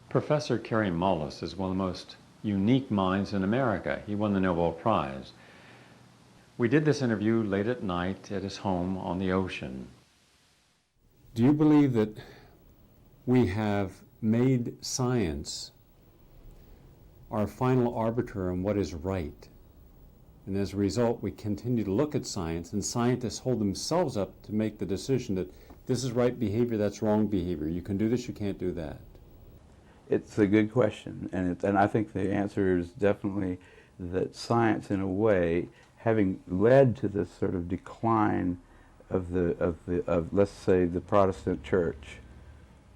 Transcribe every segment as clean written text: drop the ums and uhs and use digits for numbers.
Professor Kary Mullis is one of the most unique minds in America. He won the Nobel Prize. We did this interview late at night at his home on the ocean. Do you believe that we have made science our final arbiter on what is right? And as a result, we continue to look at science, and scientists hold themselves up to make the decision that this is right behavior, that's wrong behavior. You can do this, you can't do that. It's a good question, and I think the answer is definitely that science, in a way, having led to this sort of decline of let's say the Protestant Church.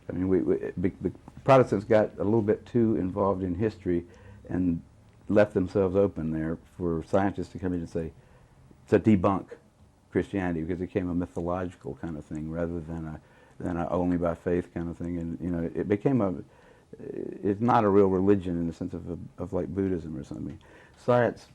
I mean, the Protestants got a little bit too involved in history and left themselves open there for scientists to come in and say, to debunk Christianity, because it became a mythological kind of thing rather than a only by faith kind of thing, and it became it's not a real religion in the sense of like Buddhism or something. Science,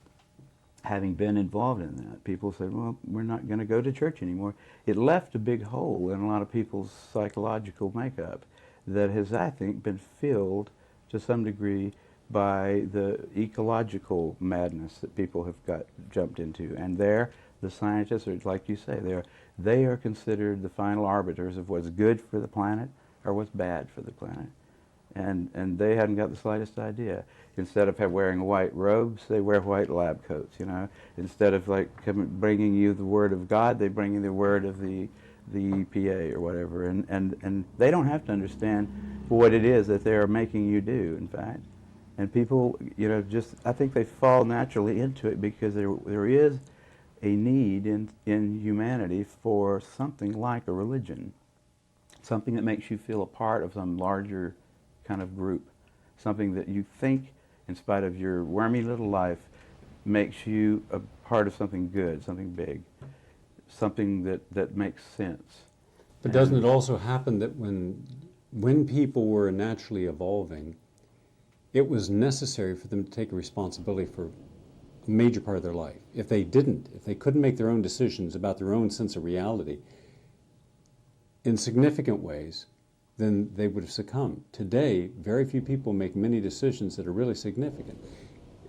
having been involved in that, people said, well, we're not going to go to church anymore. It left a big hole in a lot of people's psychological makeup that has, I think, been filled to some degree by the ecological madness that people have got jumped into. And there, the scientists are, like you say, they are considered the final arbiters of what's good for the planet or what's bad for the planet. And they hadn't got the slightest idea. Instead of wearing white robes, they wear white lab coats, Instead of bringing you the word of God, they bring you the word of the EPA or whatever. And they don't have to understand what it is that they are making you do, in fact. And people, I think they fall naturally into it because there is a need in humanity for something like a religion, something that makes you feel a part of some larger kind of group, something that you think, in spite of your wormy little life, makes you a part of something good, something big, something that makes sense. But doesn't it also happen that when people were naturally evolving, it was necessary for them to take a responsibility for a major part of their life? If they couldn't make their own decisions about their own sense of reality in significant ways, then they would have succumbed. Today, very few people make many decisions that are really significant.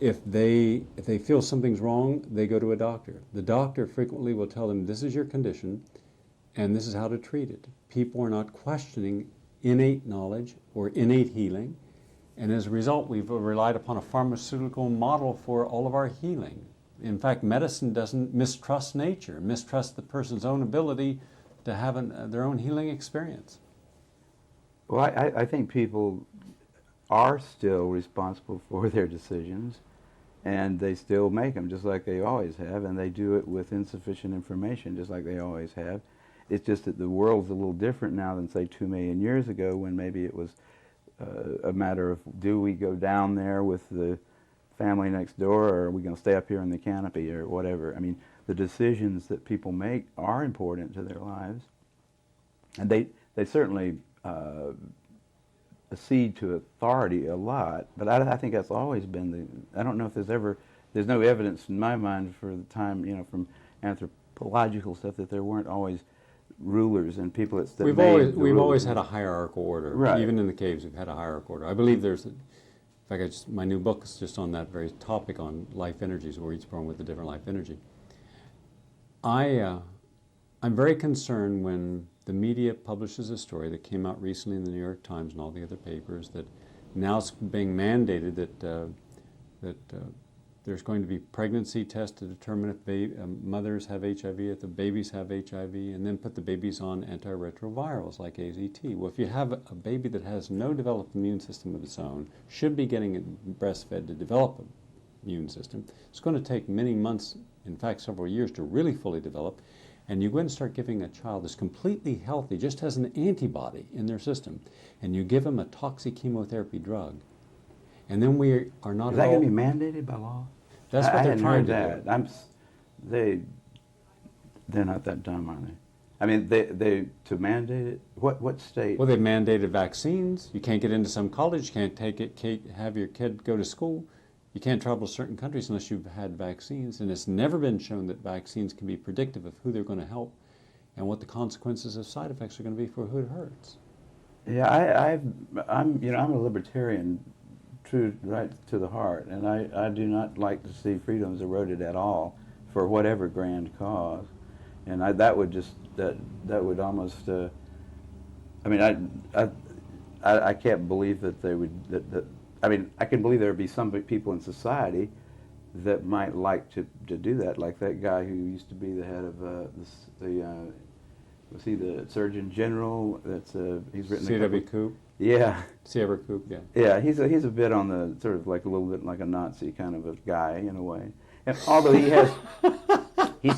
If they feel something's wrong, they go to a doctor. The doctor frequently will tell them, this is your condition, and this is how to treat it. People are not questioning innate knowledge or innate healing, and as a result, we've relied upon a pharmaceutical model for all of our healing. In fact, medicine doesn't mistrust nature, mistrust the person's own ability to have their own healing experience. Well, I think people are still responsible for their decisions, and they still make them just like they always have, and they do it with insufficient information just like they always have. It's just that the world's a little different now than, say, 2 million years ago, when maybe it was a matter of, do we go down there with the family next door, or are we going to stay up here in the canopy, or whatever. I mean, the decisions that people make are important to their lives, and they certainly accede to authority a lot, but I think that's always been I don't know if there's no evidence in my mind for the time, from anthropological stuff, that there weren't always rulers and people that we've always had a hierarchical order. Right. Even in the caves, we've had a hierarchical order. I believe in fact, my new book is just on that very topic, on life energies, where each born with a different life energy. I'm very concerned when the media publishes a story that came out recently in the New York Times and all the other papers, that now it's being mandated that there's going to be pregnancy tests to determine if mothers have HIV, if the babies have HIV, and then put the babies on antiretrovirals like AZT. Well, if you have a baby that has no developed immune system of its own, should be getting it breastfed to develop an immune system, it's going to take many months, in fact several years, to really fully develop. And you go and start giving a child that's completely healthy, just has an antibody in their system, and you give them a toxic chemotherapy drug, and then we are not. Is that going to be mandated by law? That's what they're trying to do. They're not that dumb, are they? I mean, they to mandate it. What state? Well, they've mandated vaccines. You can't get into some college. You can't have your kid go to school. You can't travel to certain countries unless you've had vaccines, and it's never been shown that vaccines can be predictive of who they're going to help and what the consequences of side effects are going to be for who it hurts. Yeah, I'm a libertarian, true right to the heart, and I do not like to see freedoms eroded at all for whatever grand cause, and that would just that would almost I mean I can't believe that they would that I mean I can believe there would be some people in society that might like to do that, like that guy who used to be the head of was he the Surgeon General? That's he's written C.W. Coop. Yeah. C.W. Coop, yeah. Yeah, he's a bit on the sort of like a little bit like a Nazi kind of a guy in a way. And although he has he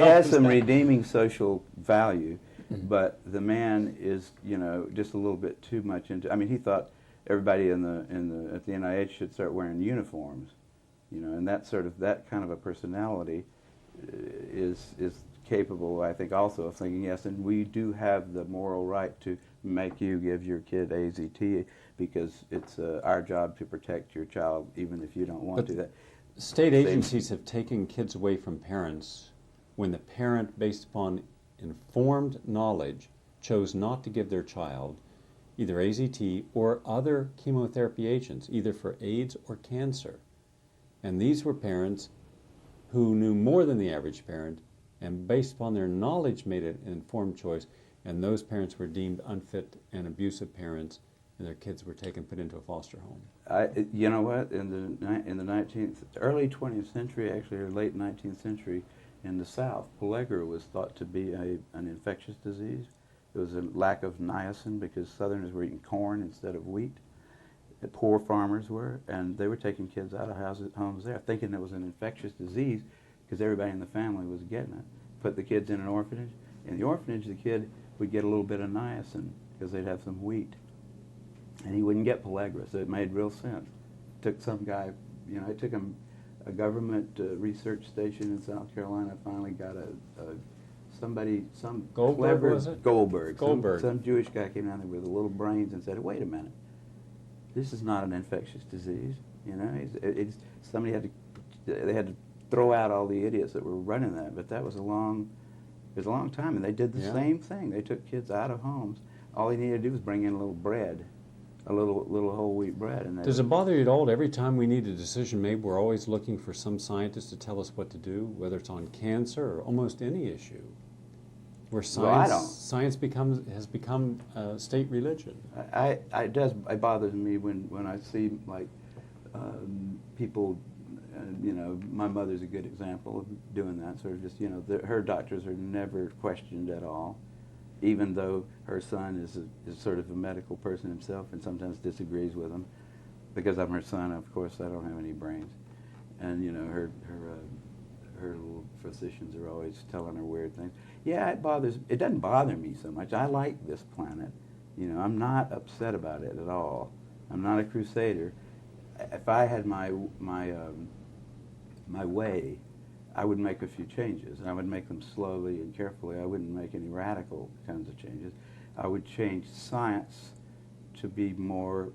has some redeeming social value, but the man is, just a little bit too much into. I mean, he thought everybody at the NIH should start wearing uniforms, and that kind of a personality is capable, I think, also of thinking, yes, and we do have the moral right to make you give your kid AZT because it's our job to protect your child even if you don't want to. That state agencies have taken kids away from parents when the parent, based upon informed knowledge, chose not to give their child either AZT or other chemotherapy agents, either for AIDS or cancer. And these were parents who knew more than the average parent, and based upon their knowledge made an informed choice, and those parents were deemed unfit and abusive parents, and their kids were put into a foster home. You know what? In the early 20th century, actually, or late 19th century, in the South, pellagra was thought to be an infectious disease. There was a lack of niacin because Southerners were eating corn instead of wheat. The poor farmers were, and they were taking kids out of homes there, thinking it was an infectious disease because everybody in the family was getting it. Put the kids in an orphanage. In the orphanage, the kid would get a little bit of niacin because they'd have some wheat. And he wouldn't get pellagra, so it made real sense. Took some guy, it took him a government research station in South Carolina finally got some Goldberg, clever, was it? Goldberg. Goldberg. Some Jewish guy came down there with little brains and said, wait a minute, this is not an infectious disease. Somebody they had to throw out all the idiots that were running that, but it was a long time, and they did the same thing. They took kids out of homes. All they needed to do was bring in a little bread, a little whole wheat bread. And does it bother you at all that every time we need a decision made, we're always looking for some scientist to tell us what to do, whether it's on cancer or almost any issue, where science has become state religion? It bothers me when I see like people. My mother's a good example of doing that. Sort of just, her doctors are never questioned at all, even though her son is sort of a medical person himself and sometimes disagrees with him. Because I'm her son, of course, I don't have any brains, and her little physicians are always telling her weird things. Yeah, it doesn't bother me so much. I like this planet. I'm not upset about it at all. I'm not a crusader. If I had my way, I would make a few changes. I would make them slowly and carefully. I wouldn't make any radical kinds of changes. I would change science to be more,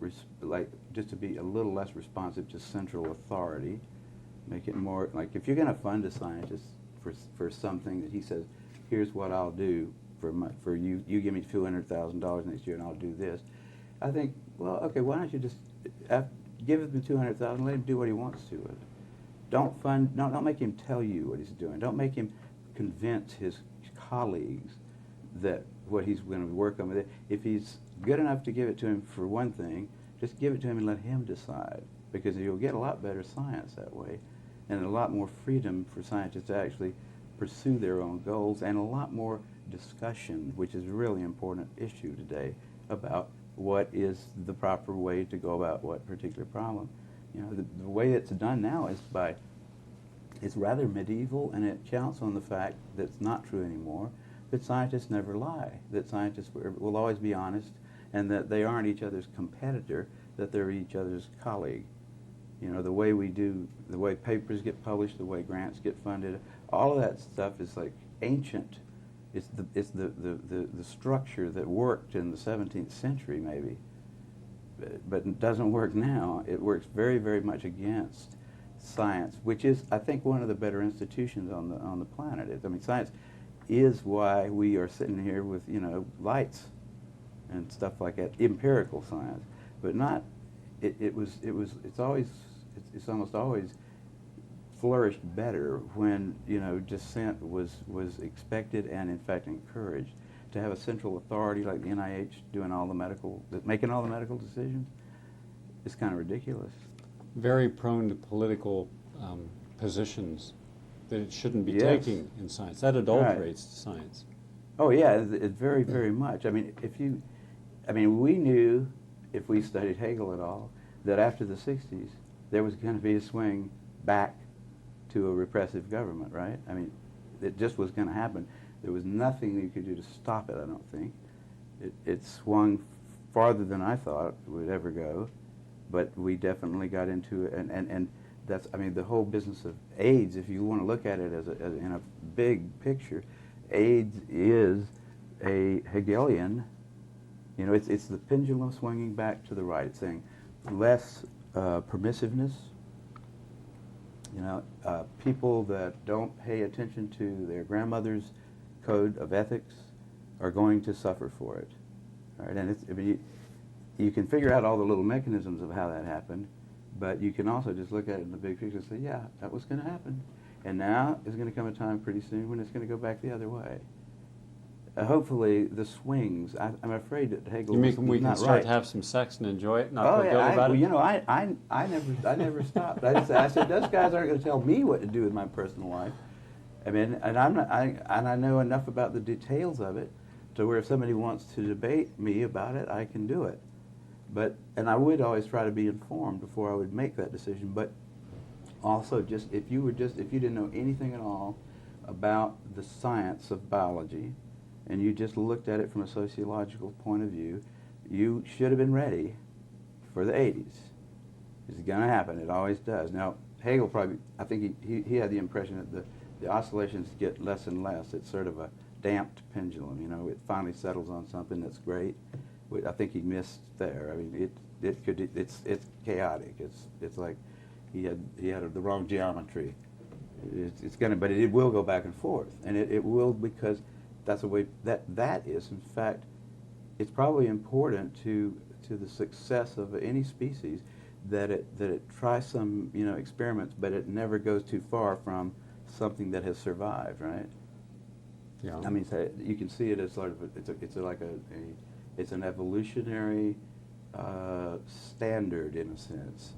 just to be a little less responsive to central authority. Make it more, like if you're going to fund a scientist for something that he says, here's what I'll do for you, you give me $200,000 next year and I'll do this. I think, well, okay, why don't you just give him the $200,000, let him do what he wants to with it. Don't make him tell you what he's doing. Don't make him convince his colleagues that what he's going to work on with it. If he's good enough to give it to him for one thing, just give it to him and let him decide, because you'll get a lot better science that way, and a lot more freedom for scientists to actually pursue their own goals, and a lot more discussion, which is a really important issue today, about what is the proper way to go about what particular problem. The way it's done now is it's rather medieval, and it counts on the fact that it's not true anymore, that scientists never lie, that scientists will always be honest, and that they aren't each other's competitor, that they're each other's colleague. The way papers get published, the way grants get funded, all of that stuff is like ancient. It's the structure that worked in the 17th century maybe, but it doesn't work now. It works very, very much against science, which is, I think, one of the better institutions on the planet. I mean, science is why we are sitting here with lights and stuff like that, empirical science, but not. It's almost always flourished better when, you know, dissent was expected and in fact encouraged. To have a central authority like the NIH making all the medical decisions is kind of ridiculous. Very prone to political positions that it shouldn't be Yes. taking in science. That adulterates science. Oh yeah, it's very, very much. I mean, we knew, if we studied Hegel at all, that after the 60s there was going to be a swing back to a repressive government, right? I mean, it just was going to happen. There was nothing you could do to stop it, I don't think. It swung farther than I thought it would ever go, but we definitely got into it, and that's, I mean, the whole business of AIDS, if you want to look at it as in a big picture, AIDS is a Hegelian, you know, it's the pendulum swinging back to the right. It's saying less permissiveness, you know, people that don't pay attention to their grandmother's code of ethics are going to suffer for it. All right, and it's, I mean, you can figure out all the little mechanisms of how that happened, but you can also just look at it in the big picture and say, yeah, that was going to happen. And now is going to come a time pretty soon when it's going to go back the other way. Hopefully, the swings, I'm afraid that Hegel You was mean we can not start right. to have some sex and enjoy it, not Oh feel guilty about well, it? you know, I never stopped. I said, those guys aren't going to tell me what to do with my personal life. I mean, and I know enough about the details of it to where if somebody wants to debate me about it, I can do it. And I would always try to be informed before I would make that decision. But also, if you didn't know anything at all about the science of biology, and you just looked at it from a sociological point of view, you should have been ready for the 80s. It's going to happen. It always does. Now, Hegel probably, I think he had the impression that the oscillations get less and less. It's sort of a damped pendulum, you know. It finally settles on something that's great. I think he missed there. I mean, it's chaotic. It's like he had the wrong geometry. But it will go back and forth, and it will, because that's the way that is. In fact, it's probably important to the success of any species that it tries some, you know, experiments, but it never goes too far from something that has survived, right? Yeah. I mean, so you can see it as sort of it's an evolutionary standard in a sense.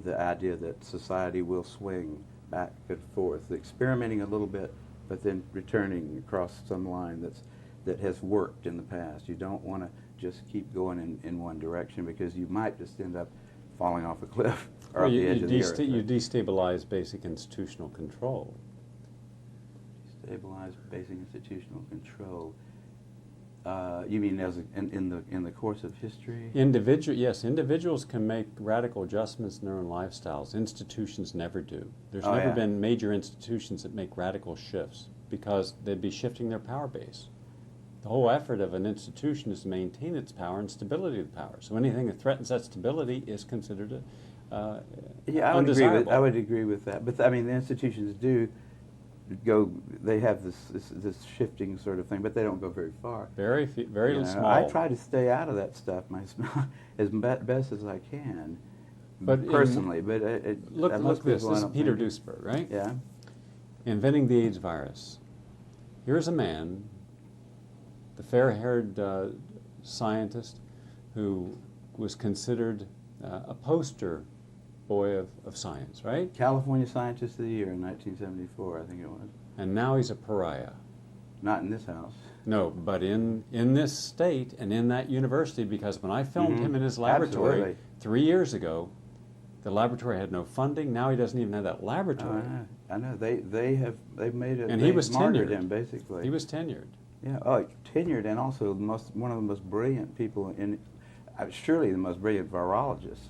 The idea that society will swing back and forth, experimenting a little bit, but then returning across some line that has worked in the past. You don't want to just keep going in one direction, because you might just end up falling off a cliff or off the edge of the earth. You destabilize basic institutional control. Stabilize basic institutional control. You mean in the course of history? Individuals can make radical adjustments in their own lifestyles. Institutions never do. There's never been major institutions that make radical shifts, because they'd be shifting their power base. The whole effort of an institution is to maintain its power and stability of the power. So anything that threatens that stability is considered undesirable. I would agree with that. But I mean, the institutions do go. They have this shifting sort of thing, but they don't go very far. Very small. I try to stay out of that stuff as best as I can, but personally. Look this is Peter Duesberg, right? Yeah. Inventing the AIDS virus. Here's a man, the fair-haired scientist who was considered a poster boy of science, right? California Scientist of the Year in 1974, I think it was. And now he's a pariah. Not in this house. No, but in this state and in that university, because when I filmed him in his laboratory Absolutely. 3 years ago, the laboratory had no funding. Now he doesn't even have that laboratory. I know. They've made it. And he was martyred tenured. him, basically. He was tenured. Yeah. Oh, tenured, and also one of the most brilliant people surely the most brilliant virologist,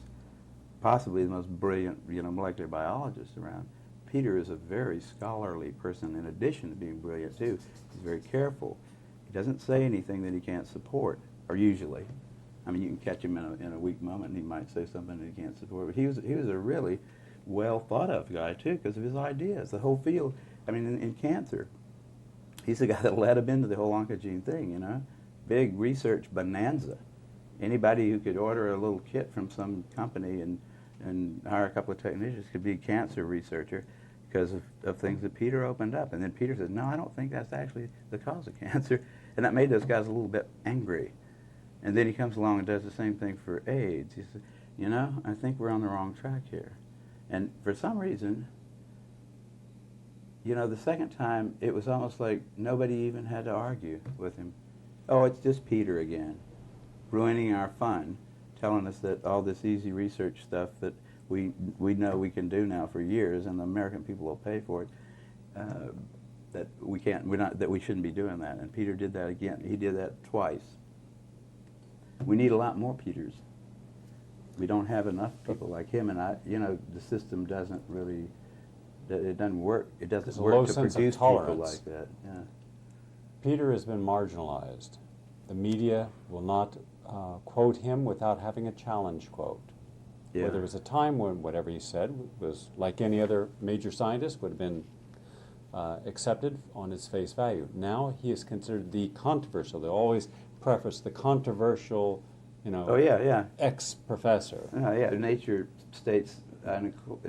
possibly the most brilliant, you know, molecular biologist around. Peter is a very scholarly person, in addition to being brilliant too. He's very careful. He doesn't say anything that he can't support, or usually. I mean, you can catch him in a weak moment, and he might say something that he can't support. But he was a really well thought of guy too, because of his ideas. The whole field. I mean, in cancer, he's the guy that led him into the whole oncogene thing. You know, big research bonanza. Anybody who could order a little kit from some company and hire a couple of technicians could be a cancer researcher because of things that Peter opened up. And then Peter said, no, I don't think that's actually the cause of cancer. And that made those guys a little bit angry. And then he comes along and does the same thing for AIDS. He said, you know, I think we're on the wrong track here. And for some reason, you know, the second time, it was almost like nobody even had to argue with him. Oh, it's just Peter again, ruining our fun, telling us that all this easy research stuff that we know we can do now for years, and the American people will pay for it, that we shouldn't be doing that. And Peter did that again. He did that twice. We need a lot more Peters. We don't have enough people like him, and you know, the system doesn't really, it doesn't work. It doesn't work to produce people like that. Yeah. Peter has been marginalized. The media will not quote him without having a challenge quote. Yeah. Where there was a time when whatever he said was, like any other major scientist, would have been accepted on its face value. Now he is considered the controversial. They always preface the controversial, you know, Oh, yeah. ex-professor. Yeah, Nature states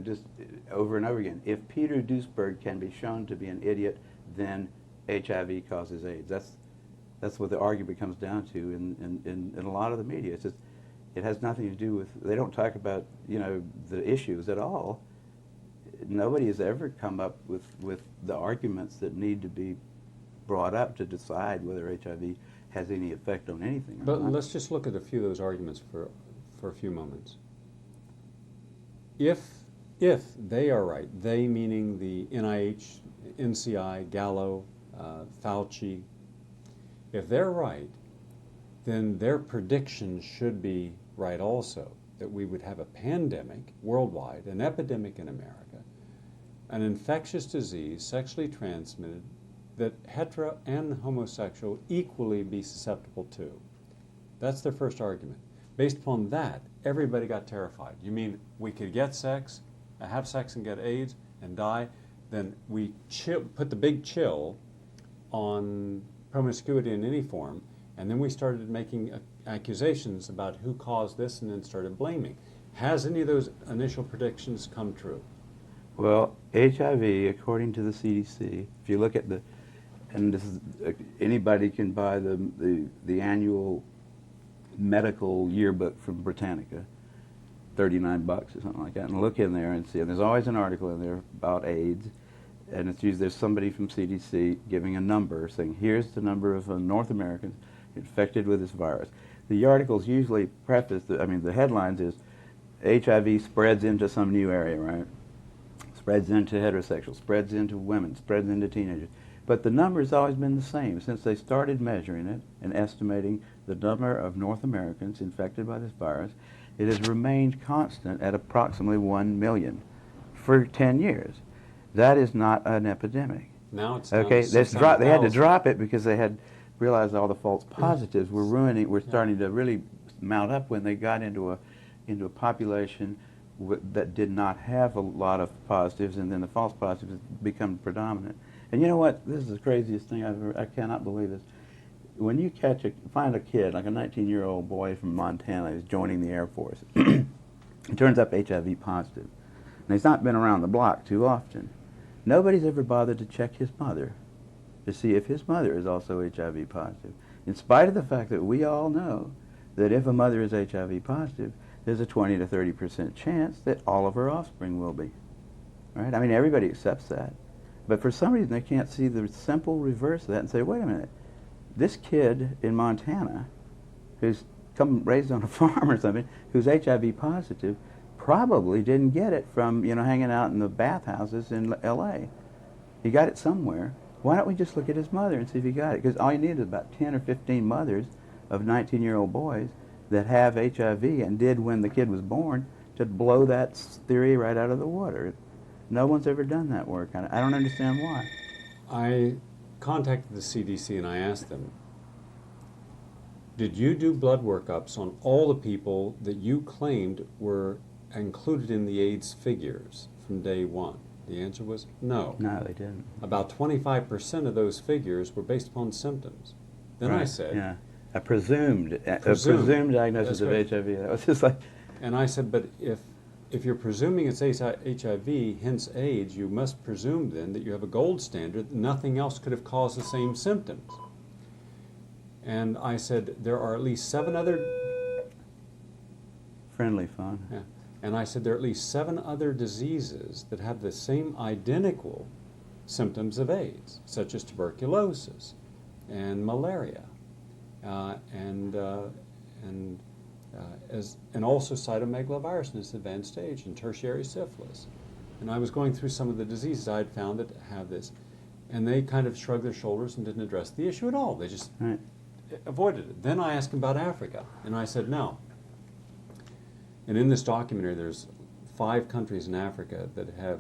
just over and over again, if Peter Duesberg can be shown to be an idiot, then HIV causes AIDS. That's what the argument comes down to in a lot of the media. It's just, it has nothing to do with, they don't talk about, you know, the issues at all. Nobody has ever come up with the arguments that need to be brought up to decide whether HIV has any effect on anything. But let's just look at a few of those arguments for a few moments. If they are right, they meaning the NIH, NCI, Gallo, Fauci, if they're right, then their predictions should be right also, that we would have a pandemic worldwide, an epidemic in America, an infectious disease, sexually transmitted, that hetero and homosexual equally be susceptible to. That's their first argument. Based upon that, everybody got terrified. You mean we could get sex, have sex and get AIDS and die? Then we put the big chill on promiscuity in any form, and then we started making accusations about who caused this and then started blaming. Has any of those initial predictions come true? Well, HIV, according to the CDC, if you look at and this is, anybody can buy the annual medical yearbook from Britannica, $39 or something like that, and look in there and see. And there's always an article in there about AIDS, and it's usually there's somebody from CDC giving a number, saying here's the number of North Americans infected with this virus. The article's usually prefaced. The headlines is HIV spreads into some new area, right? Spreads into heterosexuals, spreads into women, spreads into teenagers. But the number's always been the same since they started measuring it and estimating the number of North Americans infected by this virus. It has remained constant at approximately 1 million for 10 years. That is not an epidemic. Now it's okay. They had to drop it because they had realized all the false positives were starting to really mount up when they got into a population that did not have a lot of positives, and then the false positives become predominant. And you know what? This is the craziest thing I cannot believe this. When you find a kid, like a 19-year-old boy from Montana who's joining the Air Force, he turns up HIV positive, and he's not been around the block too often. Nobody's ever bothered to check his mother to see if his mother is also HIV positive, in spite of the fact that we all know that if a mother is HIV positive, there's a 20 to 30% chance that all of her offspring will be. Right? I mean, everybody accepts that. But for some reason, they can't see the simple reverse of that and say, wait a minute, this kid in Montana who's raised on a farm or something, who's HIV positive, probably didn't get it from, hanging out in the bathhouses in L.A. He got it somewhere. Why don't we just look at his mother and see if he got it? Because all you need is about 10 or 15 mothers of 19-year-old boys that have HIV and did when the kid was born to blow that theory right out of the water. No one's ever done that work. I don't understand why. I contacted the CDC and I asked them, did you do blood workups on all the people that you claimed were included in the AIDS figures from day one? The answer was no. No, they didn't. About 25% of those figures were based upon symptoms. Then I said, A presumed diagnosis That's of right. HIV. That was just like, And I said, but if you're presuming it's HIV, hence AIDS, you must presume then that you have a gold standard, that nothing else could have caused the same symptoms. And I said, there are at least 7 other... friendly fun. Yeah. And I said, there are at least 7 other diseases that have the same identical symptoms of AIDS, such as tuberculosis and malaria, and also cytomegalovirus in its advanced stage, and tertiary syphilis. And I was going through some of the diseases I had found that have this, and they kind of shrugged their shoulders and didn't address the issue at all. They just Right. avoided it. Then I asked them about Africa, and I said, no. And in this documentary, there's 5 countries in Africa that have,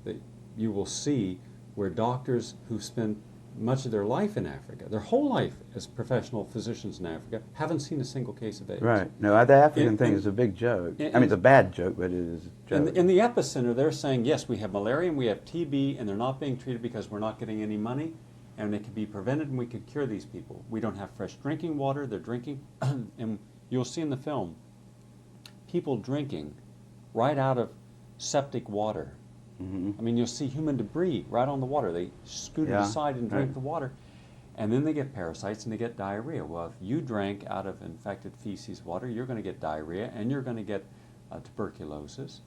that you will see where doctors who spent much of their life in Africa, their whole life as professional physicians in Africa, haven't seen a single case of AIDS. Right. No, the African thing And- is a big joke. I and- mean, it's a bad joke, but it is a joke. In the epicenter, they're saying, yes, we have malaria and we have TB, and they're not being treated because we're not getting any money, and it can be prevented and we could cure these people. We don't have fresh drinking water, they're drinking, and you'll see in the film, people drinking right out of septic water. Mhm. I mean, you'll see human debris right on the water. They scoot it Yeah, aside and drink right. the water. And then they get parasites and they get diarrhea. Well, if you drank out of infected feces water, you're going to get diarrhea and you're going to get tuberculosis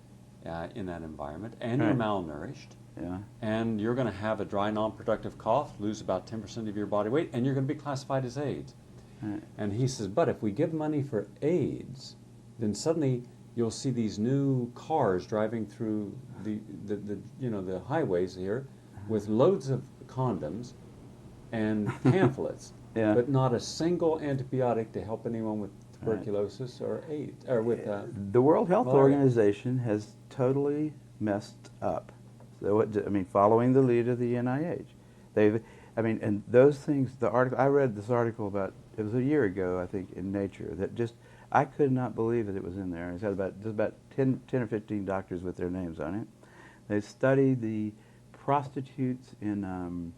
in that environment, and you're Right. malnourished. Yeah. And you're going to have a dry, non-productive cough, lose about 10% of your body weight, and you're going to be classified as AIDS. Right. And he says, but if we give money for AIDS, then suddenly you'll see these new cars driving through the highways here with loads of condoms and pamphlets, Yeah. but not a single antibiotic to help anyone with tuberculosis or AIDS, or with The World Health malaria. Organization has totally messed up. So, following the lead of the NIH, and those things. The article I read, this article about, it was a year ago, I think, in Nature, that just I could not believe that it was in there. It's had just about 10 or 15 doctors with their names on it. They studied the prostitutes in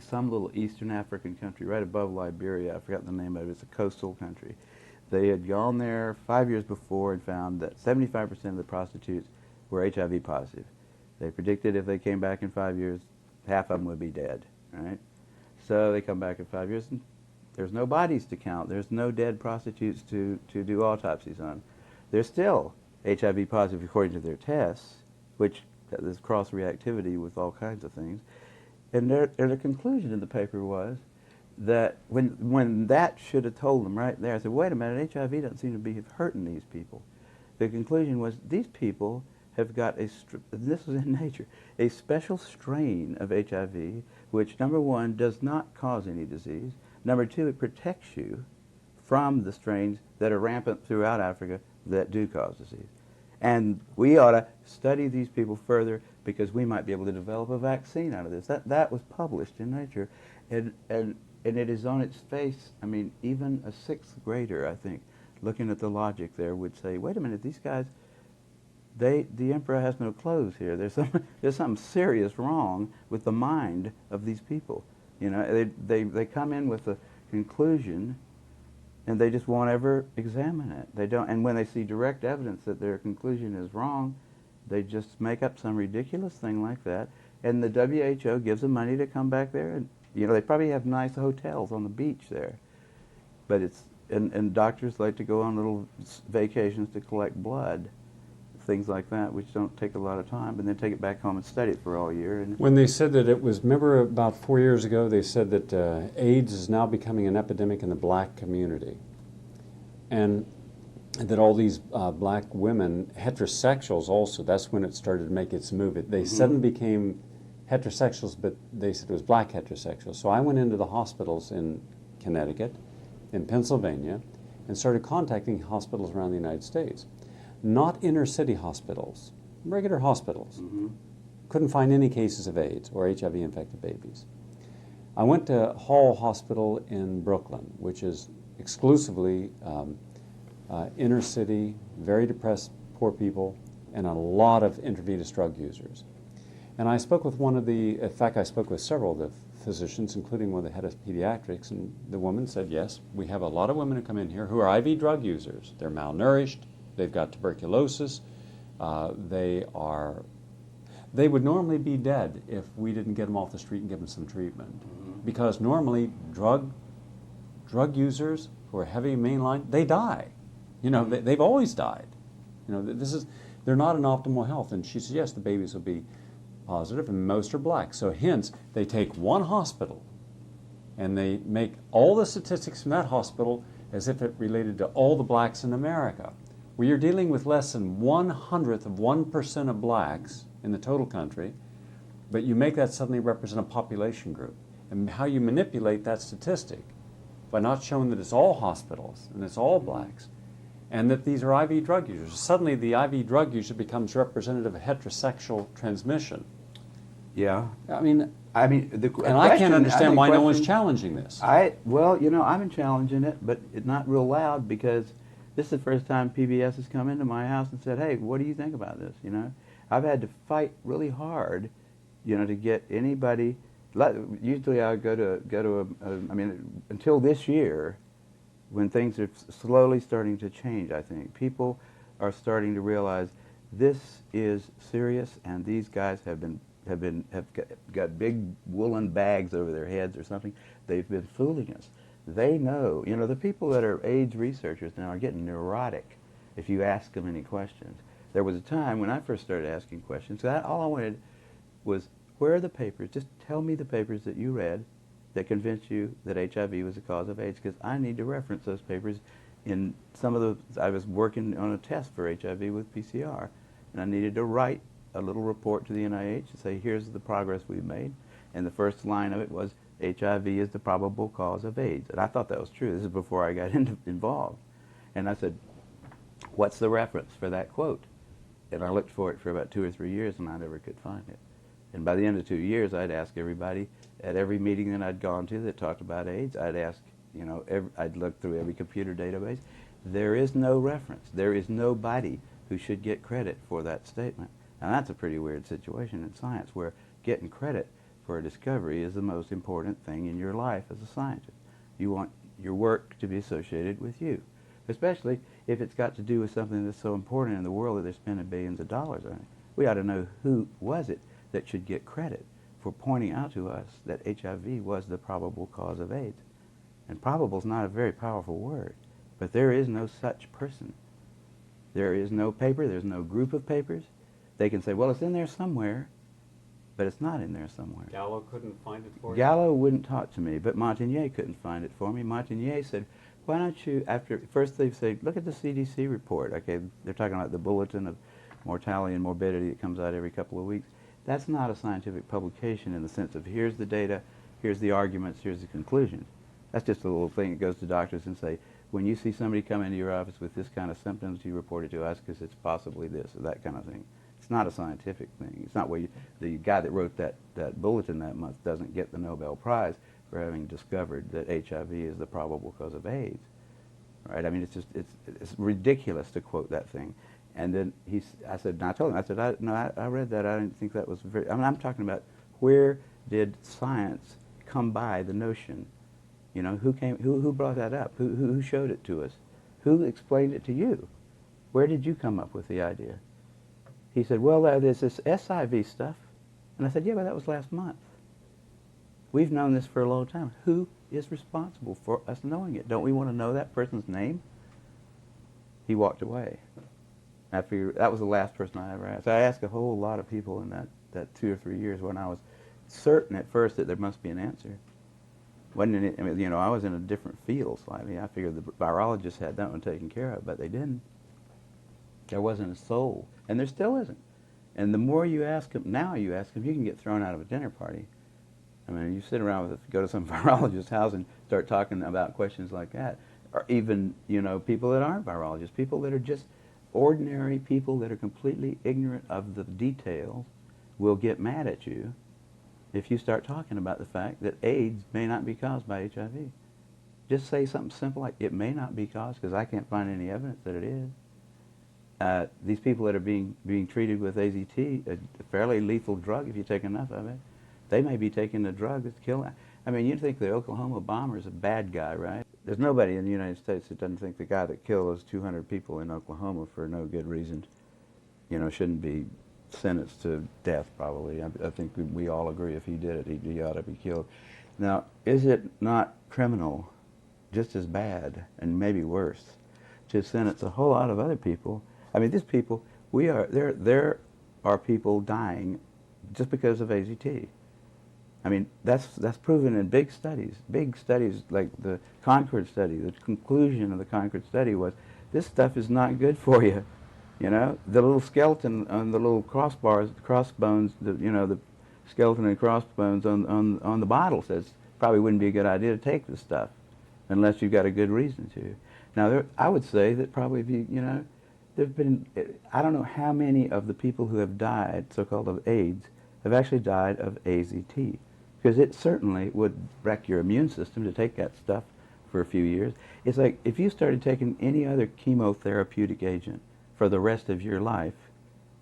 some little Eastern African country right above Liberia. I forgot the name of it. It's a coastal country. They had gone there 5 years before and found that 75% of the prostitutes were HIV positive. They predicted if they came back in 5 years, half of them would be dead, right? So they come back in 5 years and there's no bodies to count. There's no dead prostitutes to do autopsies on. They're still HIV positive according to their tests, which there's cross-reactivity with all kinds of things. And their conclusion in the paper was that when that should have told them right there, I said, wait a minute, HIV doesn't seem to be hurting these people. The conclusion was these people have got this is in Nature, a special strain of HIV, which, number one, does not cause any disease. Number two, it protects you from the strains that are rampant throughout Africa that do cause disease. And we ought to study these people further because we might be able to develop a vaccine out of this. That was published in Nature, and it is on its face. I mean, even a 6th grader, I think, looking at the logic there, would say, wait a minute, these guys, the emperor has no clothes here. There's something serious wrong with the mind of these people. You know, they come in with a conclusion, and they just won't ever examine it. They don't, and when they see direct evidence that their conclusion is wrong, they just make up some ridiculous thing like that. And the WHO gives them money to come back there, and they probably have nice hotels on the beach there. But and doctors like to go on little vacations to collect blood, things like that, which don't take a lot of time, and then take it back home and study it for all year. And When they said that it was, remember about 4 years ago, they said that AIDS is now becoming an epidemic in the black community. And that all these black women, heterosexuals also, that's when it started to make its move. They suddenly became heterosexuals, but they said it was black heterosexuals. So I went into the hospitals in Connecticut, in Pennsylvania, and started contacting hospitals around the United States. Not inner city hospitals, regular hospitals. Couldn't find any cases of AIDS or HIV-infected babies. I went to Hall Hospital in Brooklyn, which is exclusively inner city, very depressed, poor people, and a lot of intravenous drug users. And I spoke with in fact, I spoke with several of the physicians, including one of the head of pediatrics, and the woman said, yes, we have a lot of women who come in here who are IV drug users. They're malnourished, they've got tuberculosis, they would normally be dead if we didn't get them off the street and give them some treatment. Because normally drug users who are heavy mainline, they die. You know, they've always died. You know, they're not in optimal health. And she said, yes, the babies will be positive, and most are black. So hence, they take one hospital and they make all the statistics from that hospital as if it related to all the blacks in America. Where you're dealing with less than 1/100th of 1% of blacks in the total country, but you make that suddenly represent a population group. And how you manipulate that statistic by not showing that it's all hospitals and it's all blacks, and that these are IV drug users. Suddenly the IV drug user becomes representative of heterosexual transmission. Yeah. I mean, the and I can't understand why no one's challenging this. Well, you know, I've been challenging it, but it's not real loud, because this is the first time PBS has come into my house and said, hey, what do you think about this, you know? I've had to fight really hard, you know, to get anybody. Usually I would go to I mean, until this year, when things are slowly starting to change, I think people are starting to realize this is serious, and these guys have got big woolen bags over their heads or something. They've been fooling us. They know, you know, the people that are AIDS researchers now are getting neurotic if you ask them any questions. There was a time when I first started asking questions, all I wanted was, where are the papers? Just tell me the papers that you read that convinced you that HIV was the cause of AIDS, because I need to reference those papers in I was working on a test for HIV with PCR, and I needed to write a little report to the NIH and say, here's the progress we've made. And the first line of it was, HIV is the probable cause of AIDS. And I thought that was true. This is before I got involved. And I said, what's the reference for that quote? And I looked for it for about 2 or 3 years, and I never could find it. And by the end of 2 years, I'd ask everybody at every meeting that I'd gone to that talked about AIDS, I'd ask, you know, I'd look through every computer database. There is no reference. There is nobody who should get credit for that statement. And that's a pretty weird situation in science, where getting credit for a discovery is the most important thing in your life as a scientist. You want your work to be associated with you, especially if it's got to do with something that's so important in the world that they're spending billions of dollars on it. We ought to know who was it that should get credit for pointing out to us that HIV was the probable cause of AIDS. And probable is not a very powerful word, but there is no such person. There is no paper, there's no group of papers. They can say, well, it's in there somewhere, but it's not in there somewhere. Gallo couldn't find it for you? Gallo wouldn't talk to me, but Montagnier couldn't find it for me. Montagnier said, why don't you, first they say, look at the CDC report. Okay, they're talking about the bulletin of mortality and morbidity that comes out every couple of weeks. That's not a scientific publication in the sense of, here's the data, here's the arguments, here's the conclusions. That's just a little thing that goes to doctors and say, when you see somebody come into your office with this kind of symptoms, you report it to us because it's possibly this or that kind of thing. It's not a scientific thing. It's not where the guy that wrote that bulletin that month doesn't get the Nobel Prize for having discovered that HIV is the probable cause of AIDS, right? I mean, it's ridiculous to quote that thing. And then I said, I told him, I read that. I didn't think that was very. I mean, I'm talking about, where did science come by the notion? You know, who brought that up? Who showed it to us? Who explained it to you? Where did you come up with the idea? He said, well, there's this SIV stuff. And I said, yeah, but that was last month. We've known this for a long time. Who is responsible for us knowing it? Don't we want to know that person's name? He walked away. I figured that was the last person I ever asked. I asked a whole lot of people in that 2 or 3 years when I was certain at first that there must be an answer. Wasn't it, I mean, you know, I was in a different field slightly. I figured the virologists had that one taken care of, but they didn't. There wasn't a soul, and there still isn't. And the more you ask them, you can get thrown out of a dinner party. I mean, you sit around go to some virologist's house and start talking about questions like that, or even, you know, people that aren't virologists, people that are just ordinary people that are completely ignorant of the details will get mad at you if you start talking about the fact that AIDS may not be caused by HIV. Just say something simple like, it may not be caused because I can't find any evidence that it is. these people that are being treated with AZT, a fairly lethal drug if you take enough of it, they may be taking a drug that's killing. I mean, you'd think the Oklahoma bomber is a bad guy, right? There's nobody in the United States that doesn't think the guy that killed those 200 people in Oklahoma for no good reason, shouldn't be sentenced to death, probably. I think we all agree if he did it, he ought to be killed. Now, is it not criminal, just as bad, and maybe worse, to sentence a whole lot of other people? I mean, these people, there are people dying just because of AZT. I mean, that's proven in big studies like the Concord study. The conclusion of the Concord study was, this stuff is not good for you. The little skeleton on the little crossbones, the skeleton and crossbones on the bottle says probably wouldn't be a good idea to take this stuff unless you've got a good reason to. Now, I would say that probably there've been, I don't know how many of the people who have died, so-called of AIDS, have actually died of AZT. Because it certainly would wreck your immune system to take that stuff for a few years. It's like if you started taking any other chemotherapeutic agent for the rest of your life,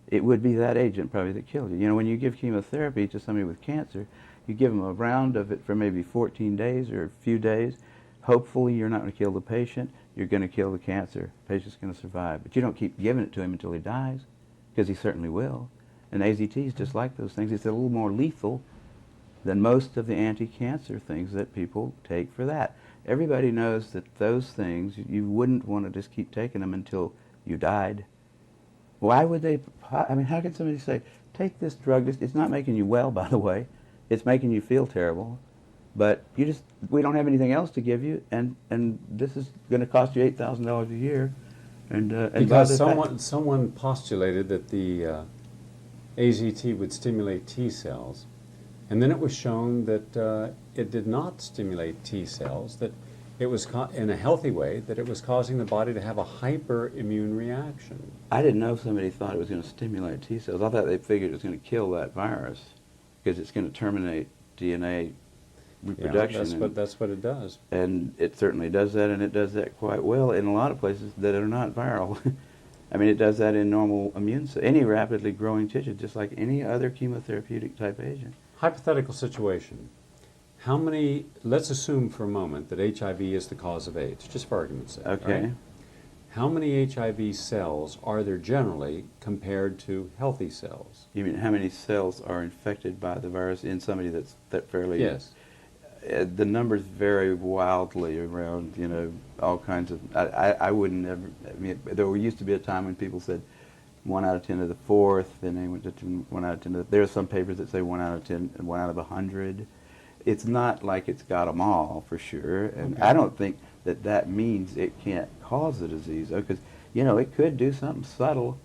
it would be that agent probably that killed you. When you give chemotherapy to somebody with cancer, you give them a round of it for maybe 14 days or a few days. Hopefully you're not going to kill the patient, you're going to kill the cancer. The patient's going to survive. But you don't keep giving it to him until he dies, because he certainly will. And AZT is just like those things. It's a little more lethal than most of the anti-cancer things that people take for that. Everybody knows that those things, you wouldn't want to just keep taking them until you died. Why would they, I mean, how can somebody say, take this drug, it's not making you well, by the way, it's making you feel terrible, but we don't have anything else to give you, and this is going to cost you $8,000 a year. Because someone postulated that the AZT would stimulate T cells, and then it was shown that it did not stimulate T cells, that it was, in a healthy way, that it was causing the body to have a hyperimmune reaction. I didn't know somebody thought it was going to stimulate T cells. I thought they figured it was going to kill that virus because it's going to terminate DNA reproduction. Yeah, that's what it does. And it certainly does that, and it does that quite well in a lot of places that are not viral. I mean, it does that in normal any rapidly growing tissue, just like any other chemotherapeutic type agent. Hypothetical situation. How many, let's assume for a moment that HIV is the cause of AIDS, just for argument's sake. Okay. Right? How many HIV cells are there generally compared to healthy cells? You mean how many cells are infected by the virus in somebody that fairly... Yes. The numbers vary wildly around, all kinds of... I wouldn't ever... I mean, there used to be a time when people said 1 out of 10 to the 4th, then they went to 1 out of 10 to the... There are some papers that say 1 out of 10 and 1 out of 100. It's not like it's got them all, for sure, and okay. I don't think that means it can't cause the disease, though, because, it could do something subtle,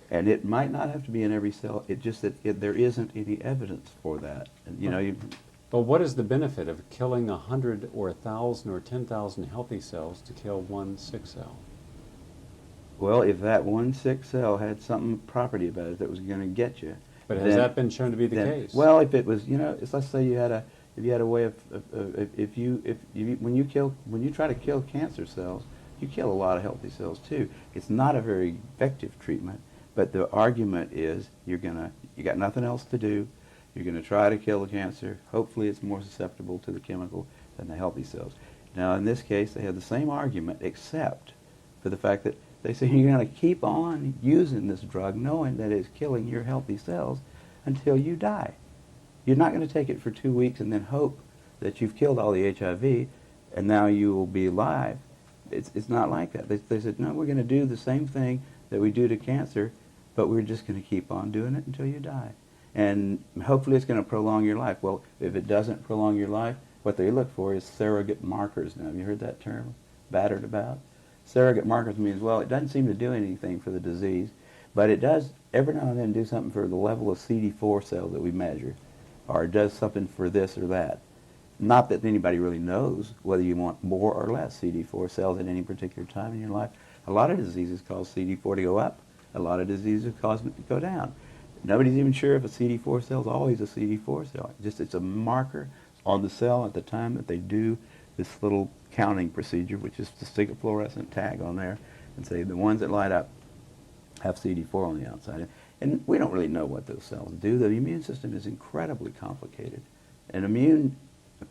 and it might not have to be in every cell. It's just that there isn't any evidence for that. And, But what is the benefit of killing 100 or 1,000 or 10,000 healthy cells to kill one sick cell? Well, if that one sick cell had some property about it that was going to get you. But has that been shown to be the case? Well, if it was, let's say you had a way of, when you try to kill cancer cells, you kill a lot of healthy cells too. It's not a very effective treatment, but the argument is you got nothing else to do. You're going to try to kill the cancer. Hopefully it's more susceptible to the chemical than the healthy cells. Now, in this case, they have the same argument, except for the fact that they say you're going to keep on using this drug knowing that it's killing your healthy cells until you die. You're not going to take it for 2 weeks and then hope that you've killed all the HIV and now you will be alive. It's not like that. They said, no, we're going to do the same thing that we do to cancer, but we're just going to keep on doing it until you die. And hopefully it's going to prolong your life. Well, if it doesn't prolong your life, what they look for is surrogate markers. Now, have you heard that term battered about? Surrogate markers means, well, it doesn't seem to do anything for the disease, but it does every now and then do something for the level of CD4 cells that we measure, or it does something for this or that. Not that anybody really knows whether you want more or less CD4 cells at any particular time in your life. A lot of diseases cause CD4 to go up. A lot of diseases cause it to go down. Nobody's even sure if a CD4 cell is always a CD4 cell. It's a marker on the cell at the time that they do this little counting procedure, which is to stick a fluorescent tag on there and say the ones that light up have CD4 on the outside. And we don't really know what those cells do. The immune system is incredibly complicated. And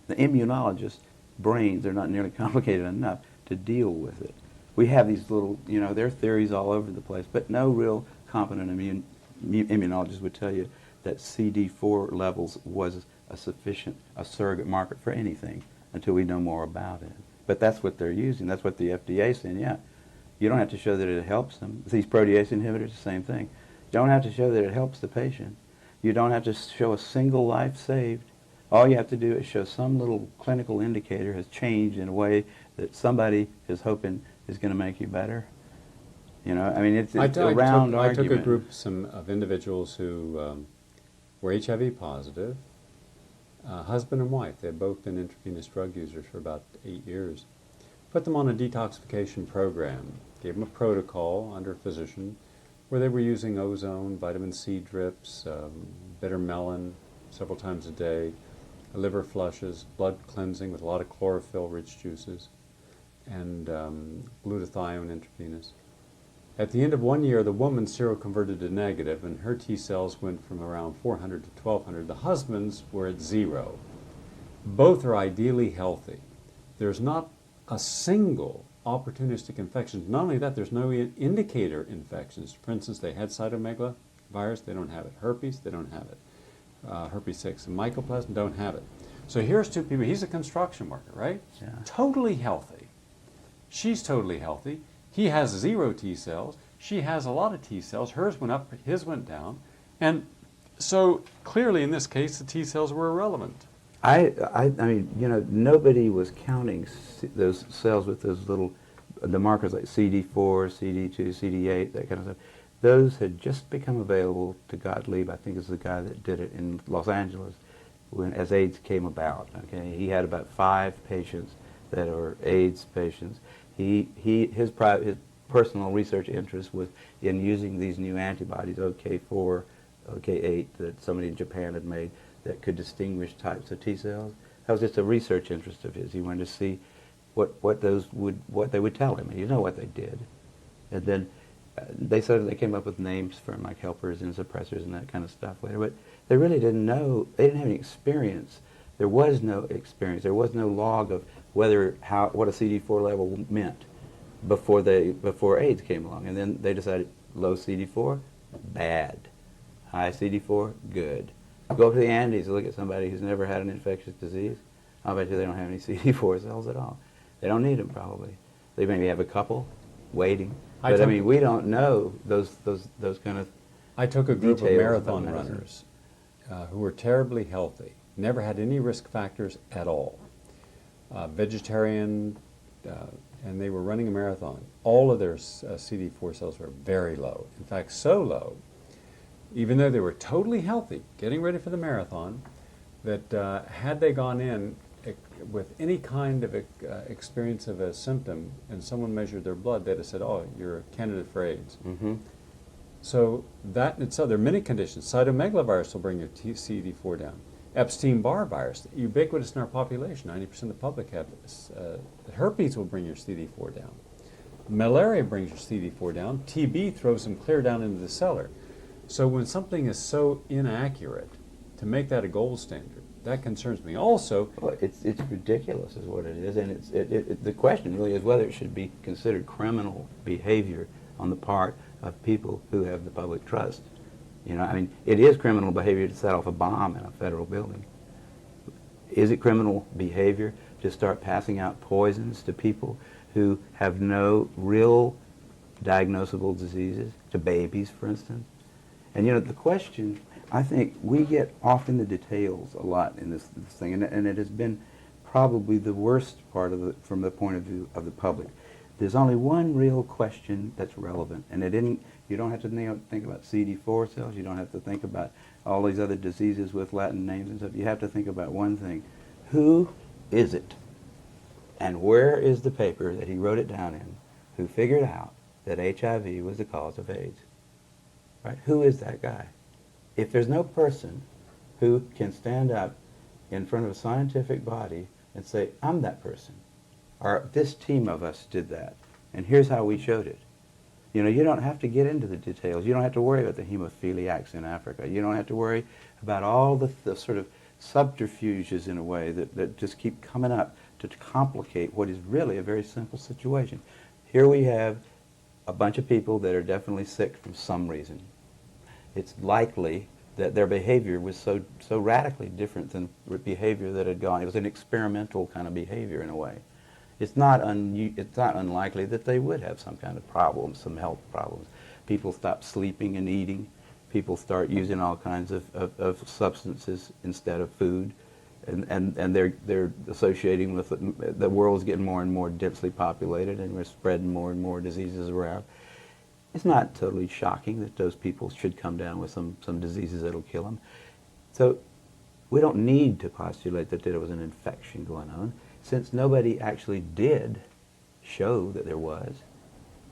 the immunologists' brains are not nearly complicated enough to deal with it. We have these little, there are theories all over the place, but no real competent immunologist would tell you that CD4 levels was a surrogate marker for anything until we know more about it. But that's what they're using. That's what the FDA is saying. Yeah, you don't have to show that it helps them. These protease inhibitors, the same thing. You don't have to show that it helps the patient. You don't have to show a single life saved. All you have to do is show some little clinical indicator has changed in a way that somebody is hoping is going to make you better. I mean, it's a round argument. I took a group of individuals who were HIV positive, husband and wife. They had both been intravenous drug users for about 8 years. Put them on a detoxification program, gave them a protocol under a physician where they were using ozone, vitamin C drips, bitter melon several times a day, liver flushes, blood cleansing with a lot of chlorophyll-rich juices, and glutathione intravenous. At the end of 1 year, the woman seroconverted to negative, and her T cells went from around 400 to 1,200. The husband's were at 0. Both are ideally healthy. There's not a single opportunistic infection. Not only that, there's no indicator infections. For instance, they had cytomegalovirus, they don't have it. Herpes, they don't have it. Herpes 6 and mycoplasma don't have it. So here's two people. He's a construction worker, right? Yeah. Totally healthy. She's totally healthy. He has 0 T cells. She has a lot of T cells. Hers went up, his went down. And so clearly in this case, the T cells were irrelevant. I mean, nobody was counting those cells with those the markers like CD4, CD2, CD8, that kind of stuff. Those had just become available to Gottlieb, I think is the guy that did it in Los Angeles, as AIDS came about. Okay, he had about 5 patients that are AIDS patients. His personal research interest was in using these new antibodies, OK4, OK8, that somebody in Japan had made that could distinguish types of T cells. That was just a research interest of his. He wanted to see what they would tell him. And you know what they did. And then they came up with names for them, like helpers and suppressors and that kind of stuff later. But they really didn't know. They didn't have any experience. There was no experience. There was no log of what a CD4 level meant before AIDS came along. And then they decided low CD4, bad. High CD4, good. Go up to the Andes and look at somebody who's never had an infectious disease. I'll bet you they don't have any CD4 cells at all. They don't need them probably. They maybe have a couple waiting. But I mean, we don't know those kind of. I took a group of details marathon about medicine. runners who were terribly healthy, never had any risk factors at all, vegetarian, and they were running a marathon. All of their CD4 cells were very low. In fact, so low, even though they were totally healthy, getting ready for the marathon, that had they gone in with any kind of experience of a symptom and someone measured their blood, they'd have said, oh, you're a candidate for AIDS. Mm-hmm. So that in itself, there are many conditions. Cytomegalovirus will bring your CD4 down. Epstein-Barr virus, ubiquitous in our population, 90% of the public have. Herpes will bring your CD4 down. Malaria brings your CD4 down. TB throws them clear down into the cellar. So when something is so inaccurate, to make that a gold standard, that concerns me. Also, well, it's ridiculous, is what it is, and the question really is whether it should be considered criminal behavior on the part of people who have the public trust. I mean, it is criminal behavior to set off a bomb in a federal building. Is it criminal behavior to start passing out poisons to people who have no real diagnosable diseases, to babies, for instance? And the question, I think we get off in the details a lot in this thing, and it has been probably the worst part of from the point of view of the public. There's only one real question that's relevant, and you don't have to think about CD4 cells, you don't have to think about all these other diseases with Latin names and stuff. You have to think about one thing. Who is it? And where is the paper that he wrote it down in who figured out that HIV was the cause of AIDS? Right? Who is that guy? If there's no person who can stand up in front of a scientific body and say, I'm that person, or this team of us did that, and here's how we showed it, You know, you don't have to get into the details. You don't have to worry about the hemophiliacs in Africa. You don't have to worry about all the sort of subterfuges in a way that just keep coming up to complicate what is really a very simple situation. Here we have a bunch of people that are definitely sick from some reason. It's likely that their behavior was so radically different than behavior that had gone. It was an experimental kind of behavior in a way. It's not unlikely that they would have some kind of problems, some health problems. People stop sleeping and eating. People start using all kinds of substances instead of food. And they're associating with the world's getting more and more densely populated, and we're spreading more and more diseases around. It's not totally shocking that those people should come down with some diseases that'll kill them. So we don't need to postulate that there was an infection going on, since nobody actually did show that there was.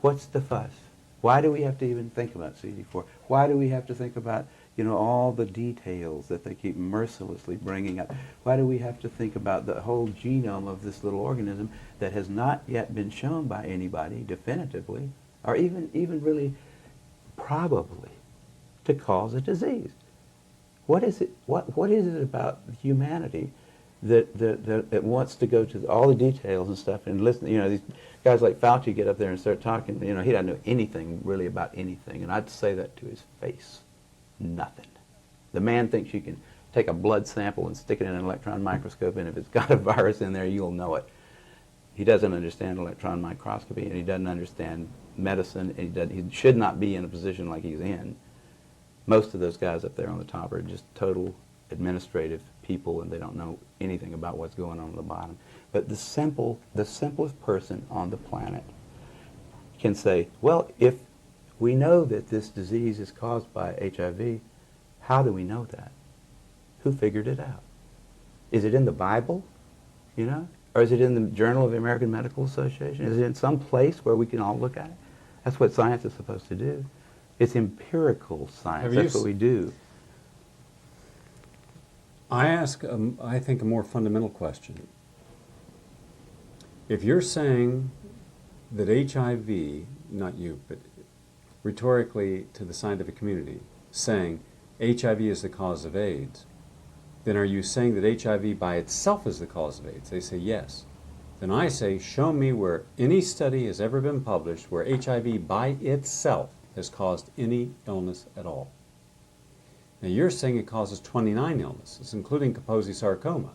What's the fuss? Why do we have to even think about CD4? Why do we have to think about, you know, all the details that they keep mercilessly bringing up? Why do we have to think about the whole genome of this little organism that has not yet been shown by anybody definitively, or even really probably, to cause a disease? What is it? What is it about humanity that it wants to go to all the details and stuff and listen? You know, these guys like Fauci get up there and start talking. You know, he doesn't know anything really about anything, and I'd say that to his face. Nothing. The man thinks you can take a blood sample and stick it in an electron microscope, and if it's got a virus in there, you'll know it. He doesn't understand electron microscopy, and he doesn't understand medicine, and he should not be in a position like he's in. Most of those guys up there on the top are just total administrative people, and they don't know anything about what's going on at the bottom. But the simplest person on the planet can say, well, if we know that this disease is caused by HIV, how do we know that? Who figured it out? Is it in the Bible, you know? Or is it in the Journal of the American Medical Association? Is it in some place where we can all look at it? That's what science is supposed to do. It's empirical science. That's what we do. I ask, I think, a more fundamental question. If you're saying that HIV, not you, but rhetorically to the scientific community, saying HIV is the cause of AIDS, then are you saying that HIV by itself is the cause of AIDS? They say yes. Then I say, show me where any study has ever been published where HIV by itself has caused any illness at all. Now you're saying it causes 29 illnesses, including Kaposi sarcoma.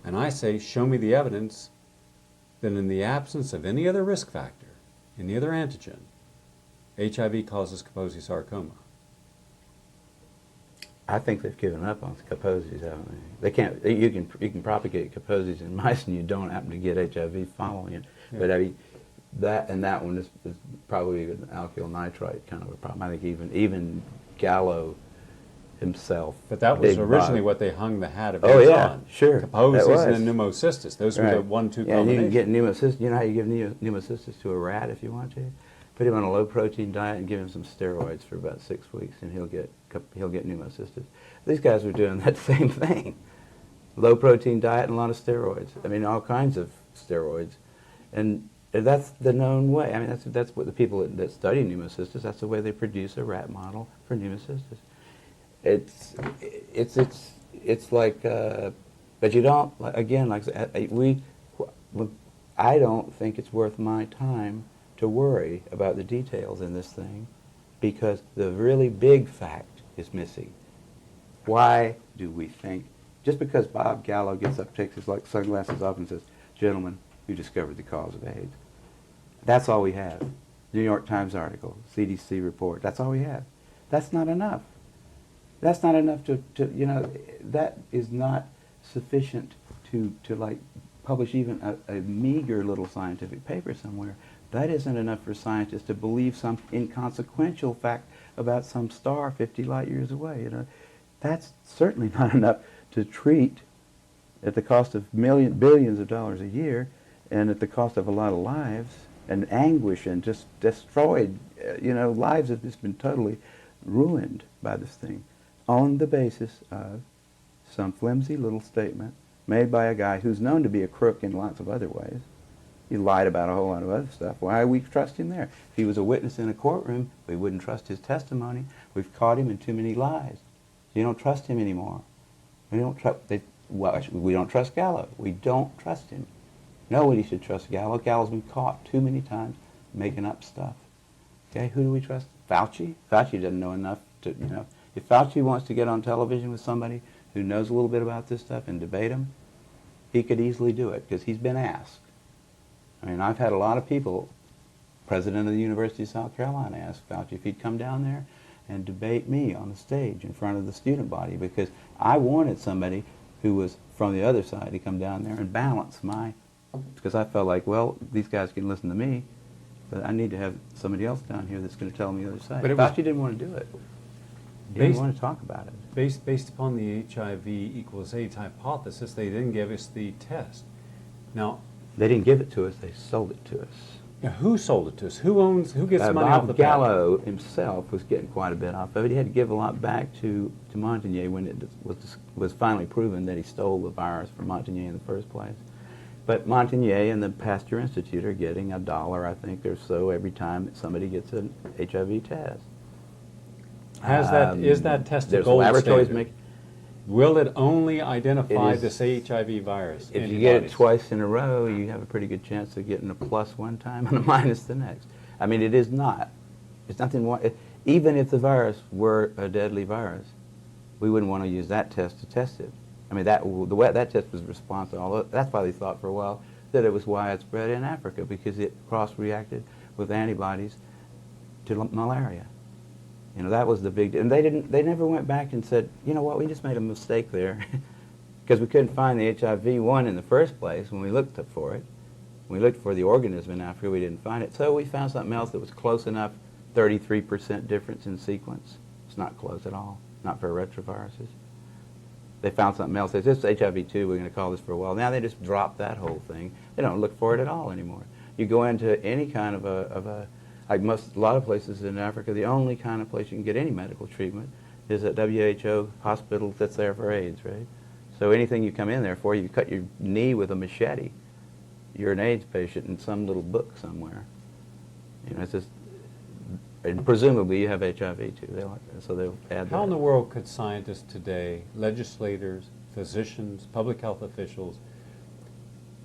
And I say, show me the evidence that in the absence of any other risk factor, any other antigen, HIV causes Kaposi sarcoma. I think they've given up on Kaposi's, haven't they? They can't. You can propagate Kaposi's in mice, and you don't happen to get HIV following it. Yeah. But I mean, that one is probably an alkyl nitrite kind of a problem. I think even Gallo himself. But that was originally what they hung the hat of AIDS on. Oh yeah, sure. Kaposi's and pneumocystis. Those were the 1-2 combinations. Yeah, and you can get pneumocystis. You know how you give pneumocystis to a rat if you want to? Put him on a low-protein diet and give him some steroids for about 6 weeks, and he'll get pneumocystis. These guys were doing that same thing. Low-protein diet and a lot of steroids. I mean, all kinds of steroids. And that's the known way. I mean, that's what the people that study pneumocystis, that's the way they produce a rat model for pneumocystis. It's like, but you don't, again, like I don't think it's worth my time to worry about the details in this thing, because the really big fact is missing. Why do we think, just because Bob Gallo gets up, takes his sunglasses off and says, gentlemen, you discovered the cause of AIDS. That's all we have. New York Times article, CDC report, that's all we have. That's not enough. That's not enough to you know, that is not sufficient to like publish even a meager little scientific paper somewhere. That isn't enough for scientists to believe some inconsequential fact about some star 50 light years away. You know, that's certainly not enough to treat at the cost of billions of dollars a year, and at the cost of a lot of lives and anguish, and just destroyed. You know, lives have just been totally ruined by this thing, on the basis of some flimsy little statement made by a guy who's known to be a crook in lots of other ways, He lied about a whole lot of other stuff. Why we trust him there? If he was a witness in a courtroom, we wouldn't trust his testimony. We've caught him in too many lies. You don't trust him anymore. We don't trust. We don't trust Gallo. We don't trust him. Nobody should trust Gallo. Gallo's been caught too many times making up stuff. Okay, who do we trust? Fauci. Fauci doesn't know enough to, you know. If Fauci wants to get on television with somebody who knows a little bit about this stuff and debate him, he could easily do it because he's been asked. I mean, I've had a lot of people, president of the University of South Carolina, ask Fauci if he'd come down there and debate me on the stage in front of the student body, because I wanted somebody who was from the other side to come down there and balance my, because I felt like, well, these guys can listen to me, but I need to have somebody else down here that's going to tell me the other side. But Fauci didn't want to do it. He didn't want to talk about it. Based upon the HIV equals AIDS hypothesis, they didn't give us the test. Now, they didn't give it to us, they sold it to us. Now, who sold it to us? Who gets money off the Bob Gallo himself was getting quite a bit off of it. He had to give a lot back to Montagnier when it was finally proven that he stole the virus from Montagnier in the first place. But Montagnier and the Pasteur Institute are getting $1, I think, or so every time that somebody gets an HIV test. Is that test a gold standard? Will it only identify this HIV virus? If you get it twice in a row, you have a pretty good chance of getting a plus one time and a minus the next. I mean, it is not. It's nothing. Even if the virus were a deadly virus, we wouldn't want to use that test to test it. I mean, the way that test was responsive. Although that's why they thought for a while that it was widespread in Africa, because it cross-reacted with antibodies to malaria. You know, that was the big, and they never went back and said, you know what, we just made a mistake there, because we couldn't find the HIV-1 in the first place when we looked for it. When we looked for the organism in Africa, we didn't find it. So we found something else that was close enough, 33% difference in sequence. It's not close at all, not for retroviruses. They found something else. They said, it's HIV-2, we're going to call this for a while. Now they just dropped that whole thing. They don't look for it at all anymore. You go into any kind of a like a lot of places in Africa, the only kind of place you can get any medical treatment is at WHO hospital that's there for AIDS, right? So anything you come in there for, you cut your knee with a machete, you're an AIDS patient in some little book somewhere. You know, it's just, and presumably you have HIV too, so they'll add that. How in the world could scientists today, legislators, physicians, public health officials,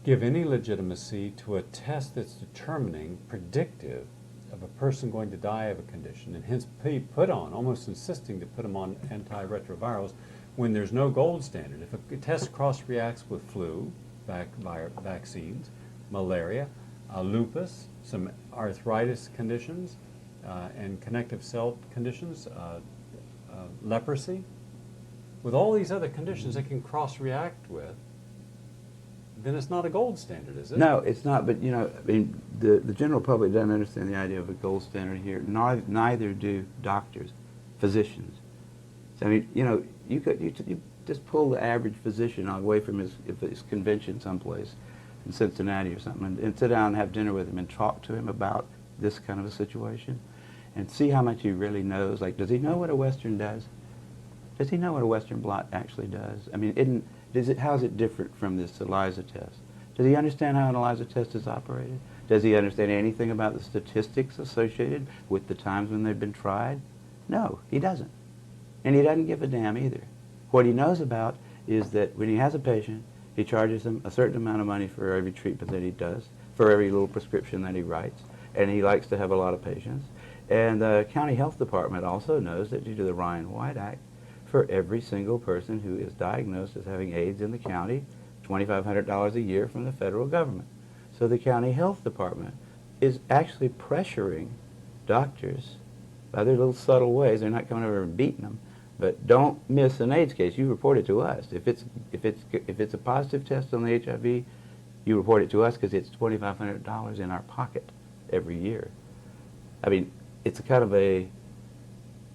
give any legitimacy to a test that's determining, predictive, of a person going to die of a condition, and hence put on, almost insisting to put them on antiretrovirals when there's no gold standard? If a test cross-reacts with flu, vaccines, malaria, lupus, some arthritis conditions, and connective cell conditions, leprosy, with all these other conditions they can cross-react with, then it's not a gold standard, is it? No, it's not. But, you know, I mean, the general public doesn't understand the idea of a gold standard here. Neither do doctors, physicians. So, I mean, you know, you just pull the average physician away from his convention someplace in Cincinnati or something, and sit down and have dinner with him and talk to him about this kind of a situation, and see how much he really knows. Like, does he know what a Western does? Does he know what a Western blot actually does? I mean, how is it different from this ELISA test? Does he understand how an ELISA test is operated? Does he understand anything about the statistics associated with the times when they've been tried? No, he doesn't. And he doesn't give a damn either. What he knows about is that when he has a patient, he charges them a certain amount of money for every treatment that he does, for every little prescription that he writes, and he likes to have a lot of patients. And the county health department also knows that due to the Ryan White Act, for every single person who is diagnosed as having AIDS in the county, $2,500 a year from the federal government. So the county health department is actually pressuring doctors by their little subtle ways. They're not coming over and beating them, but don't miss an AIDS case. You report it to us. If it's a positive test on the HIV, you report it to us, because it's $2,500 in our pocket every year. I mean, it's a kind of a,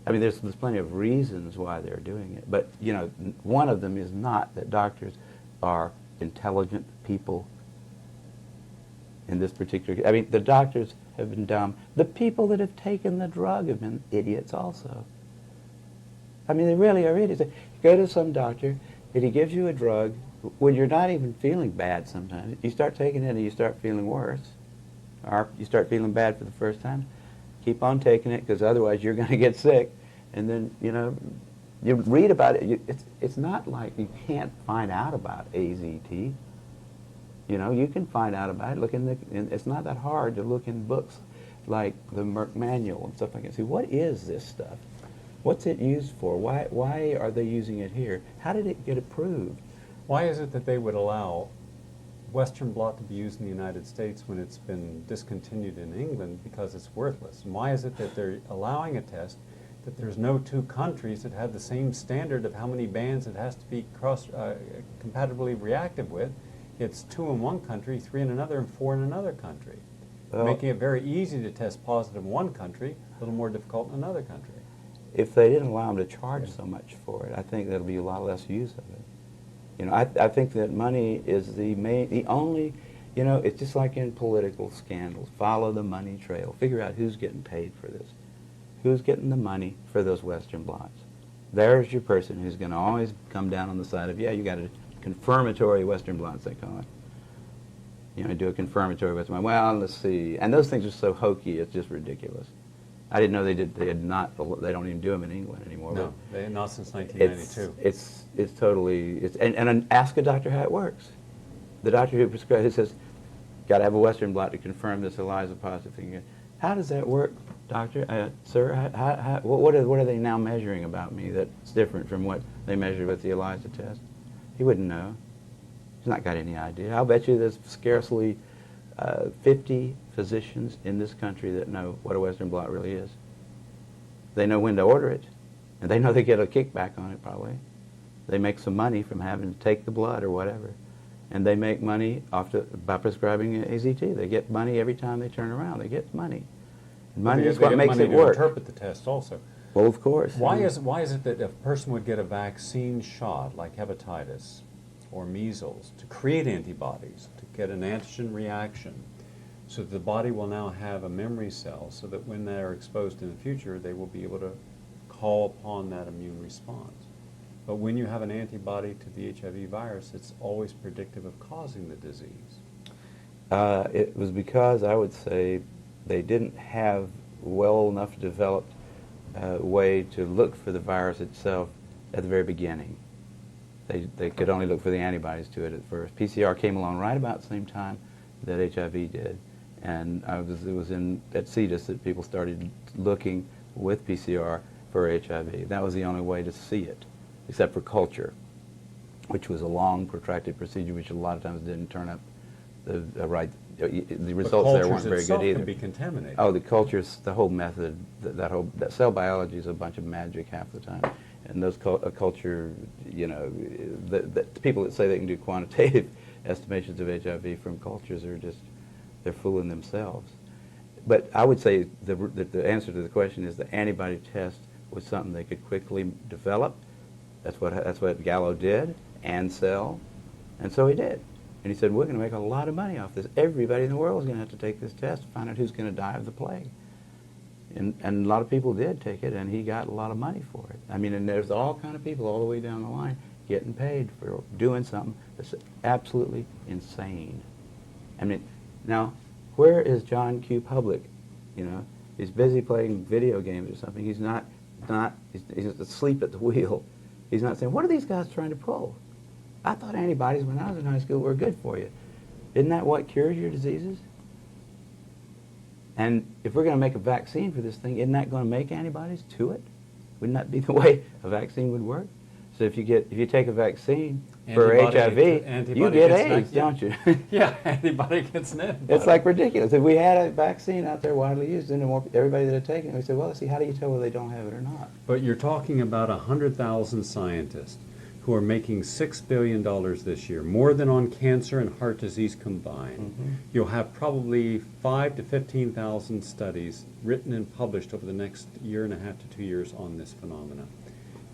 I mean, there's plenty of reasons why they're doing it, but, you know, one of them is not that doctors are intelligent people in this particular, I mean, the doctors have been dumb. The people that have taken the drug have been idiots also. I mean, they really are idiots. You go to some doctor, and he gives you a drug when you're not even feeling bad sometimes, you start taking it and you start feeling worse, or you start feeling bad for the first time, keep on taking it, because otherwise you're going to get sick. And then, you know, you read about it. It's not like you can't find out about AZT. You know, you can find out about it. Look it's not that hard to look in books like the Merck Manual and stuff like that. See, what is this stuff? What's it used for? Why are they using it here? How did it get approved? Why is it that they would allow Western blot to be used in the United States when it's been discontinued in England because it's worthless? And why is it that they're allowing a test that there's no two countries that have the same standard of how many bands it has to be compatibly reactive with? It's 2 in one country, 3 in another, and 4 in another country, making it very easy to test positive in one country, a little more difficult in another country. If they didn't allow them to charge so much for it, I think there'll be a lot less use of it. You know, I think that money is the only, you know, it's just like in political scandals. Follow the money trail. Figure out who's getting paid for this. Who's getting the money for those Western blots. There's your person who's going to always come down on the side of, yeah, you got a confirmatory Western blots, they call it. You know, do a confirmatory Western blot. Well, let's see. And those things are so hokey, it's just ridiculous. I didn't know they don't even do them in England anymore. No, not since 1992. It's totally, and ask a doctor how it works. The doctor who prescribes, he says, got to have a Western blot to confirm this ELISA positive thing. How does that work, doctor? Sir, what are they now measuring about me that's different from what they measured with the ELISA test? He wouldn't know. He's not got any idea. I'll bet you there's scarcely 50 physicians in this country that know what a Western blot really is. They know when to order it, and they know they get a kickback on it probably. They make some money from having to take the blood or whatever, and they make money by prescribing AZT. They get money every time they turn around. They get money. Money is what makes it work. To interpret the test also. Well, of course. Why is it that if a person would get a vaccine shot like hepatitis or measles to create antibodies, to get an antigen reaction, so that the body will now have a memory cell so that when they are exposed in the future, they will be able to call upon that immune response. But when you have an antibody to the HIV virus, it's always predictive of causing the disease. It was because, I would say, they didn't have well enough developed way to look for the virus itself at the very beginning. They could only look for the antibodies to it at first. PCR came along right about the same time that HIV did. And it was at CETUS that people started looking with PCR for HIV. That was the only way to see it, except for culture, which was a long, protracted procedure, which a lot of times didn't turn up the results there weren't very good either. Can be contaminated. Oh, the cultures, the whole method, that cell biology is a bunch of magic half the time. And those culture, you know, the people that say they can do quantitative estimations of HIV from cultures are just, they're fooling themselves. But I would say the answer to the question is the antibody test was something they could quickly develop. That's what Gallo did, and sell, and so he did. And he said, we're going to make a lot of money off this. Everybody in the world is going to have to take this test to find out who's going to die of the plague. And a lot of people did take it, and he got a lot of money for it. I mean, and there's all kind of people all the way down the line getting paid for doing something that's absolutely insane. I mean, now, where is John Q. Public? You know, he's busy playing video games or something. He's he's asleep at the wheel. He's not saying, what are these guys trying to pull? I thought antibodies when I was in high school were good for you. Isn't that what cures your diseases? And if we're going to make a vaccine for this thing, isn't that going to make antibodies to it? Wouldn't that be the way a vaccine would work? So if you take a vaccine for HIV, you get AIDS, don't you? Yeah, antibody gets an antibody. It's like ridiculous. If we had a vaccine out there widely used, then everybody that had taken it, we said, well, let's see, how do you tell whether they don't have it or not? But you're talking about 100,000 scientists who are making $6 billion this year, more than on cancer and heart disease combined. Mm-hmm. You'll have probably 5,000 to 15,000 studies written and published over the next year and a half to 2 years on this phenomenon.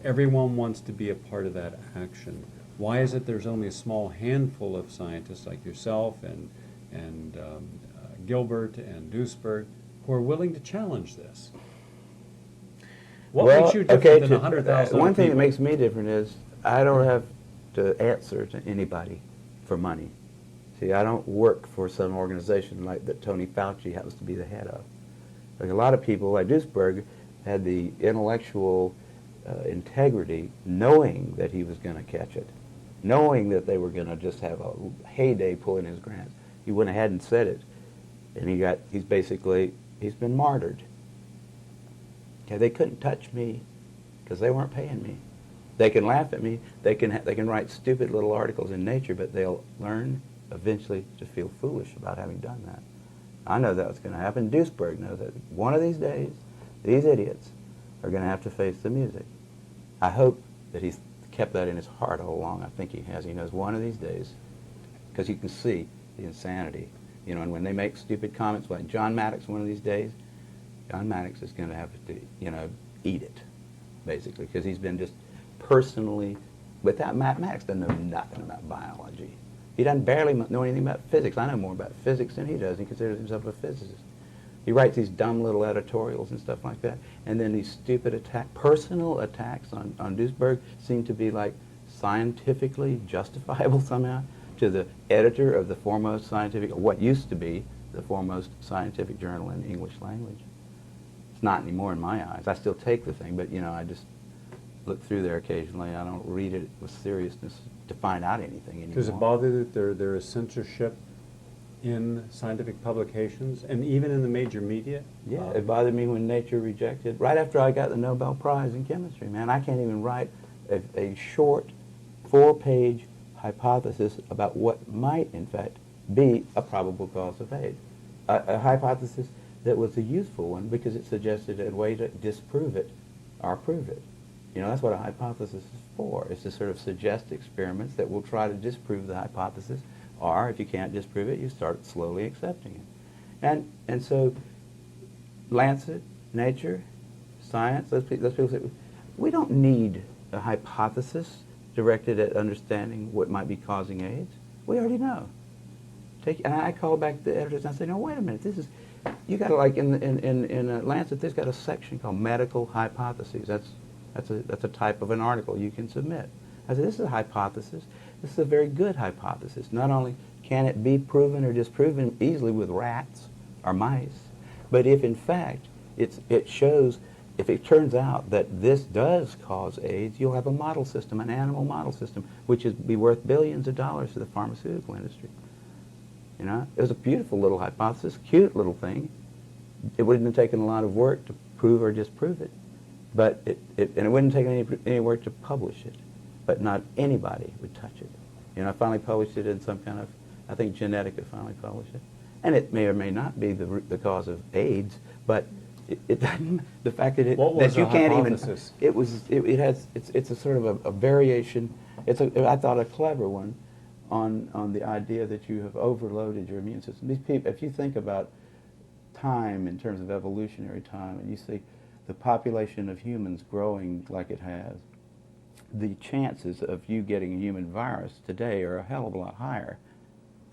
Everyone wants to be a part of that action. Why is it there's only a small handful of scientists like yourself and Gilbert and Duisberg who are willing to challenge this? What makes you different than 100,000 One thing people? that makes me different is I don't have to answer to anybody for money. See, I don't work for some organization like that Tony Fauci happens to be the head of. Like a lot of people, like Duisberg, had the intellectual integrity, knowing that he was going to catch it, knowing that they were going to just have a heyday pulling his grants. He went ahead and said it, and he's been martyred. Okay, they couldn't touch me because they weren't paying me. They can laugh at me. They can write stupid little articles in Nature, but they'll learn eventually to feel foolish about having done that. I know that's going to happen. Duisberg knows that one of these days, these idiots are going to have to face the music. I hope that he's kept that in his heart all along. I think he has. He knows one of these days, because you can see the insanity. You know, and when they make stupid comments like John Maddox one of these days, John Maddox is going to have to, you know, eat it, basically, because he's been just personally, without Maddox doesn't know nothing about biology. He doesn't barely know anything about physics. I know more about physics than he does. He considers himself a physicist. He writes these dumb little editorials and stuff like that, and then these stupid personal attacks on Duisberg seem to be like scientifically justifiable somehow to the editor of the foremost scientific, or what used to be the foremost scientific journal in the English language. It's not anymore in my eyes. I still take the thing, but you know, I just look through there occasionally. I don't read it with seriousness to find out anything anymore. Does it bother you that there is censorship in scientific publications and even in the major media? Yeah, it bothered me when Nature rejected, right after I got the Nobel Prize in chemistry, man. I can't even write a short 4-page hypothesis about what might, in fact, be a probable cause of AIDS. A hypothesis that was a useful one because it suggested a way to disprove it or prove it. You know, that's what a hypothesis is for. It's to sort of suggest experiments that will try to disprove the hypothesis, or if you can't disprove it, you start slowly accepting it. And so Lancet, Nature, Science, those people say, we don't need a hypothesis directed at understanding what might be causing AIDS. We already know. And I call back the editors and I say, no, wait a minute, this is, you got to, like in Lancet, there's got a section called medical hypotheses. That's a type of an article you can submit. I said, this is a hypothesis. This is a very good hypothesis. Not only can it be proven or disproven easily with rats or mice, but if in fact it shows, if it turns out that this does cause AIDS, you'll have a model system, an animal model system, which would be worth billions of dollars to the pharmaceutical industry. You know, it was a beautiful little hypothesis, cute little thing. It wouldn't have taken a lot of work to prove or disprove it, but and it wouldn't take any work to publish it. But not anybody would touch it. You know, I finally published it in some kind of, I think Genetica finally published it. And it may or may not be the cause of AIDS, but it doesn't, the fact that you can't hypothesis? Even, it's a sort of a variation, I thought a clever one on the idea that you have overloaded your immune system. These people, if you think about time in terms of evolutionary time, and you see the population of humans growing like it has, the chances of you getting a human virus today are a hell of a lot higher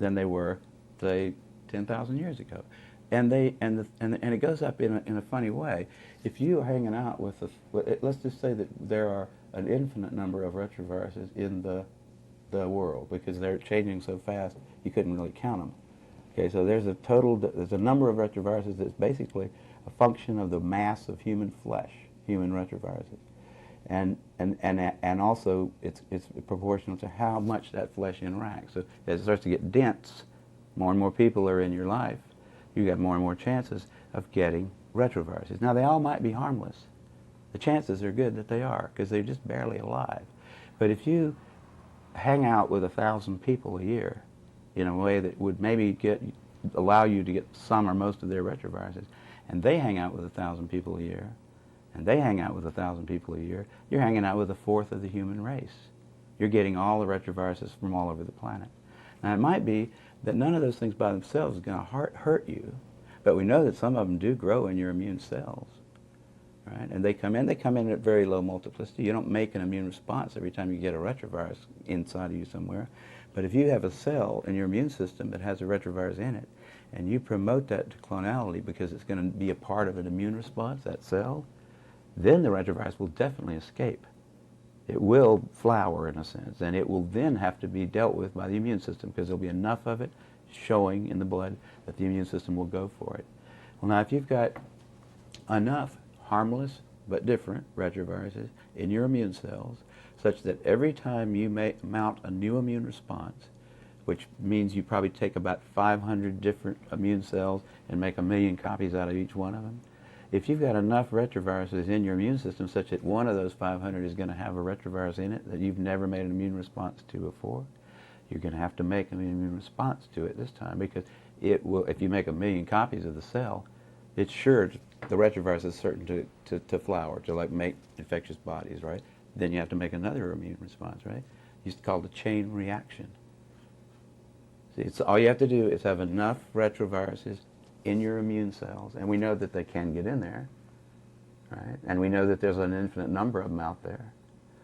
than they were, say, 10,000 years ago. And it goes up in a funny way. If you are hanging out with, let's just say that there are an infinite number of retroviruses in the world, because they're changing so fast you couldn't really count them. Okay, so there's a number of retroviruses that's basically a function of the mass of human flesh, human retroviruses. And also it's proportional to how much that flesh interacts. So as it starts to get dense, more and more people are in your life, you get more and more chances of getting retroviruses. Now, they all might be harmless. The chances are good that they are, because they're just barely alive. But if you hang out with 1,000 people a year in a way that would maybe allow you to get some or most of their retroviruses, and they hang out with 1,000 people a year, and they hang out with 1,000 people a year, you're hanging out with a fourth of the human race. You're getting all the retroviruses from all over the planet. Now, it might be that none of those things by themselves is going to hurt you, but we know that some of them do grow in your immune cells, right? And they come in at very low multiplicity. You don't make an immune response every time you get a retrovirus inside of you somewhere. But if you have a cell in your immune system that has a retrovirus in it, and you promote that to clonality because it's going to be a part of an immune response, that cell, then the retrovirus will definitely escape. It will flower in a sense, and it will then have to be dealt with by the immune system because there'll be enough of it showing in the blood that the immune system will go for it. Well, now if you've got enough harmless but different retroviruses in your immune cells such that every time you mount a new immune response, which means you probably take about 500 different immune cells and make 1,000,000 copies out of each one of them, if you've got enough retroviruses in your immune system such that one of those 500 is going to have a retrovirus in it that you've never made an immune response to before, you're going to have to make an immune response to it this time because it will, if you make 1,000,000 copies of the cell, it's sure, the retrovirus is certain to flower, to like make infectious bodies, right? Then you have to make another immune response, right? It's called a chain reaction. See, it's, all you have to do is have enough retroviruses in your immune cells, and we know that they can get in there, right? And we know that there's an infinite number of them out there.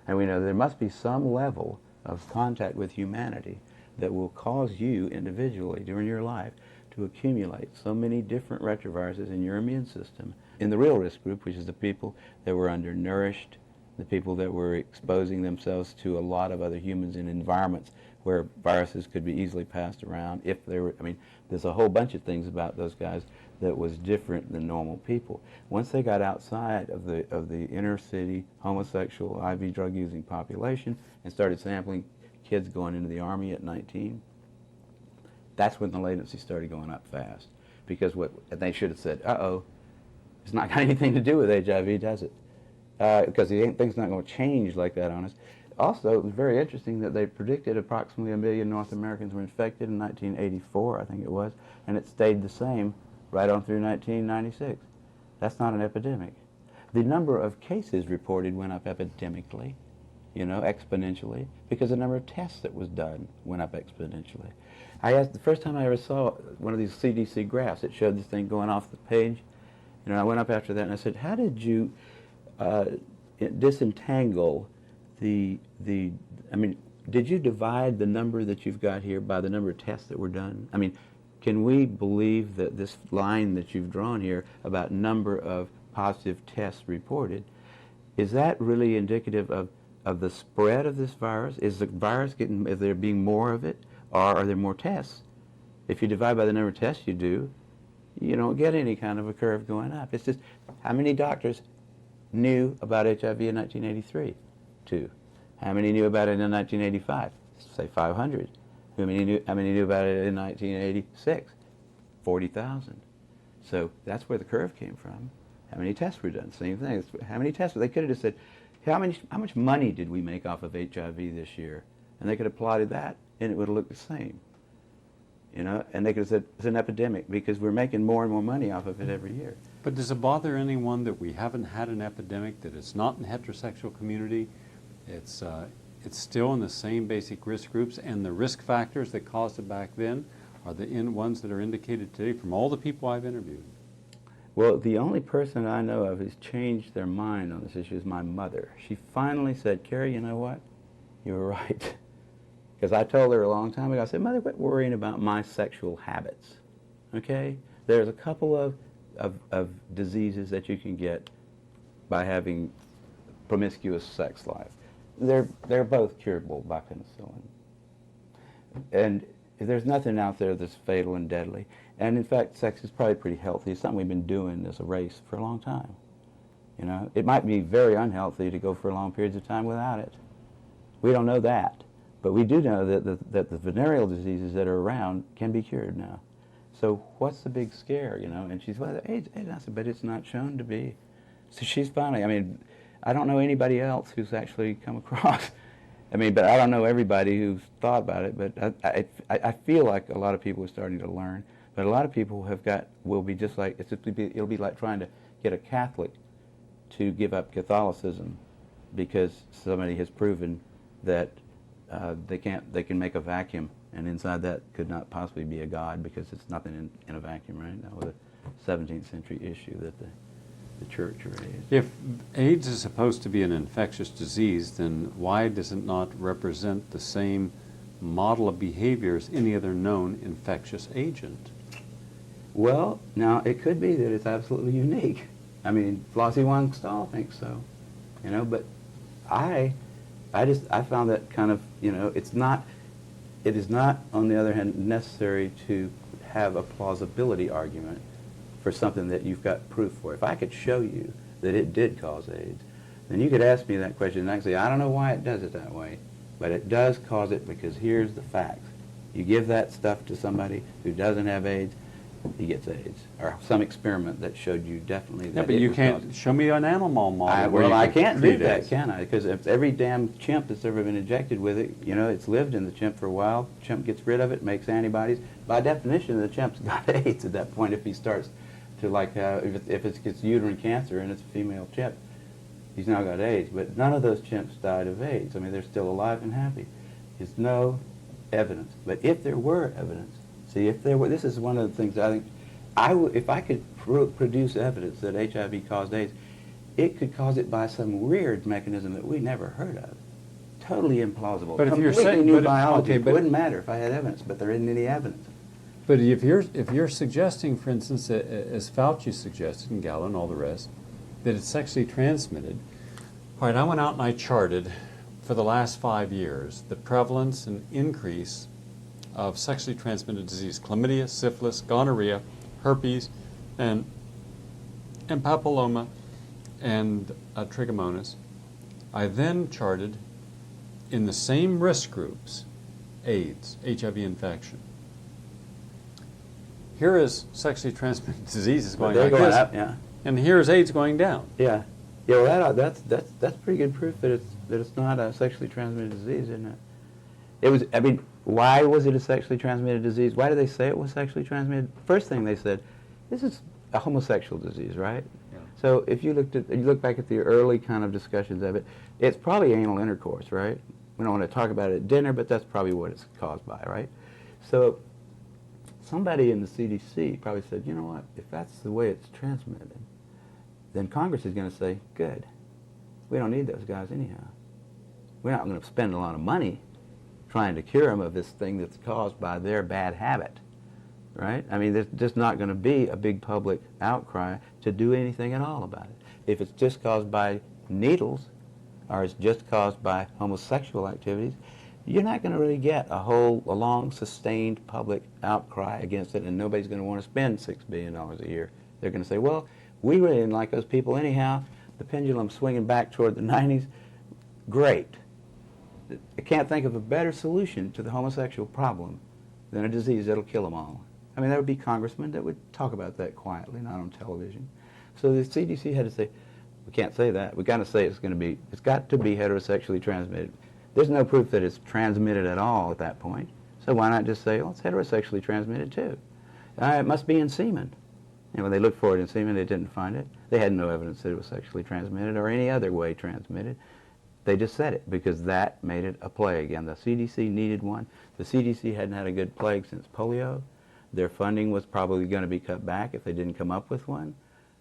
And we know there must be some level of contact with humanity that will cause you individually during your life to accumulate so many different retroviruses in your immune system. In the real risk group, which is the people that were undernourished, the people that were exposing themselves to a lot of other humans in environments where viruses could be easily passed around, if they were, I mean, there's a whole bunch of things about those guys that was different than normal people. Once they got outside of the inner city homosexual IV drug using population and started sampling kids going into the Army at 19, that's when the latency started going up fast. Because what they should have said, uh-oh, it's not got anything to do with HIV, does it? Because the thing's not going to change like that on us. Also, it was very interesting that they predicted approximately 1,000,000 North Americans were infected in 1984, I think it was, and it stayed the same right on through 1996. That's not an epidemic. The number of cases reported went up epidemically, you know, exponentially, because the number of tests that was done went up exponentially. I asked, the first time I ever saw one of these CDC graphs, it showed this thing going off the page. You know, I went up after that and I said, how did you disentangle I mean, did you divide the number that you've got here by the number of tests that were done? I mean, can we believe that this line that you've drawn here about number of positive tests reported, is that really indicative of the spread of this virus? Is the virus getting, is there being more of it, or are there more tests? If you divide by the number of tests you do, you don't get any kind of a curve going up. It's just, how many doctors knew about HIV in 1983? 2. How many knew about it in 1985? Say 500. How many knew about it in 1986? 40,000. So that's where the curve came from. How many tests were done? Same thing. How many tests? They could have just said, how much money did we make off of HIV this year? And they could have plotted that, and it would have looked the same. You know, and they could have said it's an epidemic because we're making more and more money off of it every year. But does it bother anyone that we haven't had an epidemic, that it's not in the heterosexual community? It's still in the same basic risk groups, and the risk factors that caused it back then are the ones that are indicated today from all the people I've interviewed. Well, the only person I know of who's changed their mind on this issue is my mother. She finally said, Kary, you know what? You were right. Because I told her a long time ago, I said, Mother, quit worrying about my sexual habits, okay? There's a couple of diseases that you can get by having promiscuous sex life. They're both curable by penicillin. And there's nothing out there that's fatal and deadly. And in fact, sex is probably pretty healthy. It's something we've been doing as a race for a long time. You know, it might be very unhealthy to go for long periods of time without it. We don't know that. But we do know that the venereal diseases that are around can be cured now. So what's the big scare, you know? And she's, well, AIDS, I said, but it's not shown to be. So she's finally, I mean, I don't know anybody else who's actually come across. I mean, but I don't know everybody who's thought about it, but I feel like a lot of people are starting to learn. But a lot of people will be just like, it'll be like trying to get a Catholic to give up Catholicism because somebody has proven that they can make a vacuum, and inside that could not possibly be a God because it's nothing in a vacuum, right? That was a 17th century issue that the church raised. If AIDS is supposed to be an infectious disease, then why does it not represent the same model of behavior as any other known infectious agent? Well, now it could be that it's absolutely unique. I mean, Flossie Wong Stahl thinks so, you know, but I I found that kind of, you know, it is not, on the other hand, necessary to have a plausibility argument for something that you've got proof for. If I could show you that it did cause AIDS, then you could ask me that question and I could say, I don't know why it does it that way, but it does cause it because here's the facts. You give that stuff to somebody who doesn't have AIDS, he gets AIDS. Or some experiment that showed you definitely that Yeah, but it you was can't causing. show me an animal model. Well, I can't do treat that, AIDS. can I? Because if every damn chimp that's ever been injected with it, you know, it's lived in the chimp for a while. Chimp gets rid of it, makes antibodies. By definition, the chimp's got AIDS at that point if he starts to, like, if it gets uterine cancer and it's a female chimp, he's now got AIDS. But none of those chimps died of AIDS. I mean, they're still alive and happy. There's no evidence. But if there were evidence, see, if there were, this is one of the things I think, if I could produce evidence that HIV caused AIDS, it could cause it by some weird mechanism that we never heard of. Totally implausible. But if you're Completely saying, new biology. okay, It wouldn't matter if I had evidence, but there isn't any evidence. but if you're suggesting, for instance, as Fauci suggested, and Gallo and all the rest, that it's sexually transmitted. All right, I went out and I charted for the last 5 years the prevalence and increase of sexually transmitted disease: chlamydia, syphilis, gonorrhea, herpes, and papilloma, and trichomonas. I then charted in the same risk groups AIDS, HIV infection. Here is sexually transmitted diseases going They're like going this, up, yeah. and here's AIDS going down. Yeah. Yeah, well, that's pretty good proof that it's not a sexually transmitted disease, isn't it? It was, I mean, why was it a sexually transmitted disease? Why did they say it was sexually transmitted? First thing they said, this is a homosexual disease, right? Yeah. So if you look back at the early kind of discussions of it, it's probably anal intercourse, right? We don't want to talk about it at dinner, but that's probably what it's caused by, right? So somebody in the CDC probably said, you know what, if that's the way it's transmitted, then Congress is going to say, good, we don't need those guys anyhow. We're not going to spend a lot of money trying to cure them of this thing that's caused by their bad habit, right? I mean, there's just not going to be a big public outcry to do anything at all about it. If it's just caused by needles, or it's just caused by homosexual activities, you're not going to really get a long, sustained public outcry against it, and nobody's going to want to spend $6 billion a year. They're going to say, well, we really didn't like those people anyhow. The pendulum's swinging back toward the 90s. Great. I can't think of a better solution to the homosexual problem than a disease that'll kill them all. I mean, there would be congressmen that would talk about that quietly, not on television. So the CDC had to say, we can't say that. We've got to say it's got to be heterosexually transmitted. There's no proof that it's transmitted at all at that point. So why not just say, well, it's heterosexually transmitted too. It must be in semen. And when they looked for it in semen, they didn't find it. They had no evidence that it was sexually transmitted or any other way transmitted. They just said it because that made it a plague. And the CDC needed one. The CDC hadn't had a good plague since polio. Their funding was probably going to be cut back if they didn't come up with one.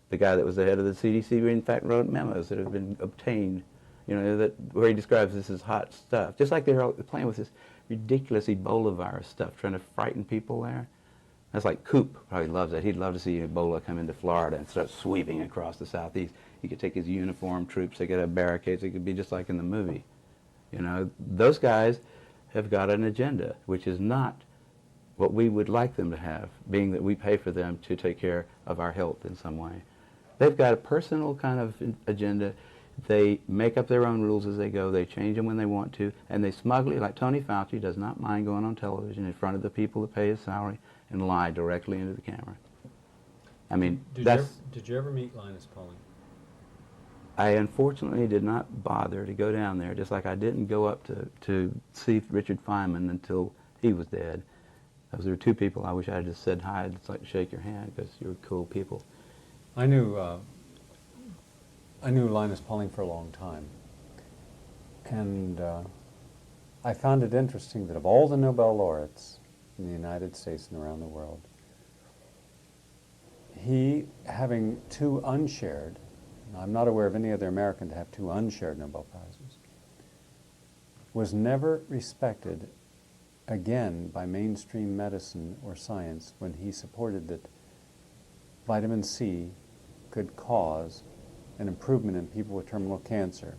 The guy that was the head of the CDC, in fact, wrote memos that have been obtained, you know, where he describes this as hot stuff. Just like they're playing with this ridiculous Ebola virus stuff, trying to frighten people there. That's like Coop probably loves that. He'd love to see Ebola come into Florida and start sweeping across the southeast. He could take his uniformed troops. They could have barricades. It could be just like in the movie. You know, those guys have got an agenda, which is not what we would like them to have, being that we pay for them to take care of our health in some way. They've got a personal kind of agenda. They make up their own rules as they go. They change them when they want to. And they smugly, like Tony Fauci, does not mind going on television in front of the people that pay his salary and lie directly into the camera. I mean, Did you ever meet Linus Pauling? I unfortunately did not bother to go down there, just like I didn't go up to see Richard Feynman until he was dead. Those are two people I wish I had just said hi. I'd just like to shake your hand because you're cool people. I knew Linus Pauling for a long time, and I found it interesting that of all the Nobel laureates in the United States and around the world, he, having two unshared, I'm not aware of any other American to have two unshared Nobel Prizes, was never respected again by mainstream medicine or science when he supported that vitamin C could cause an improvement in people with terminal cancer.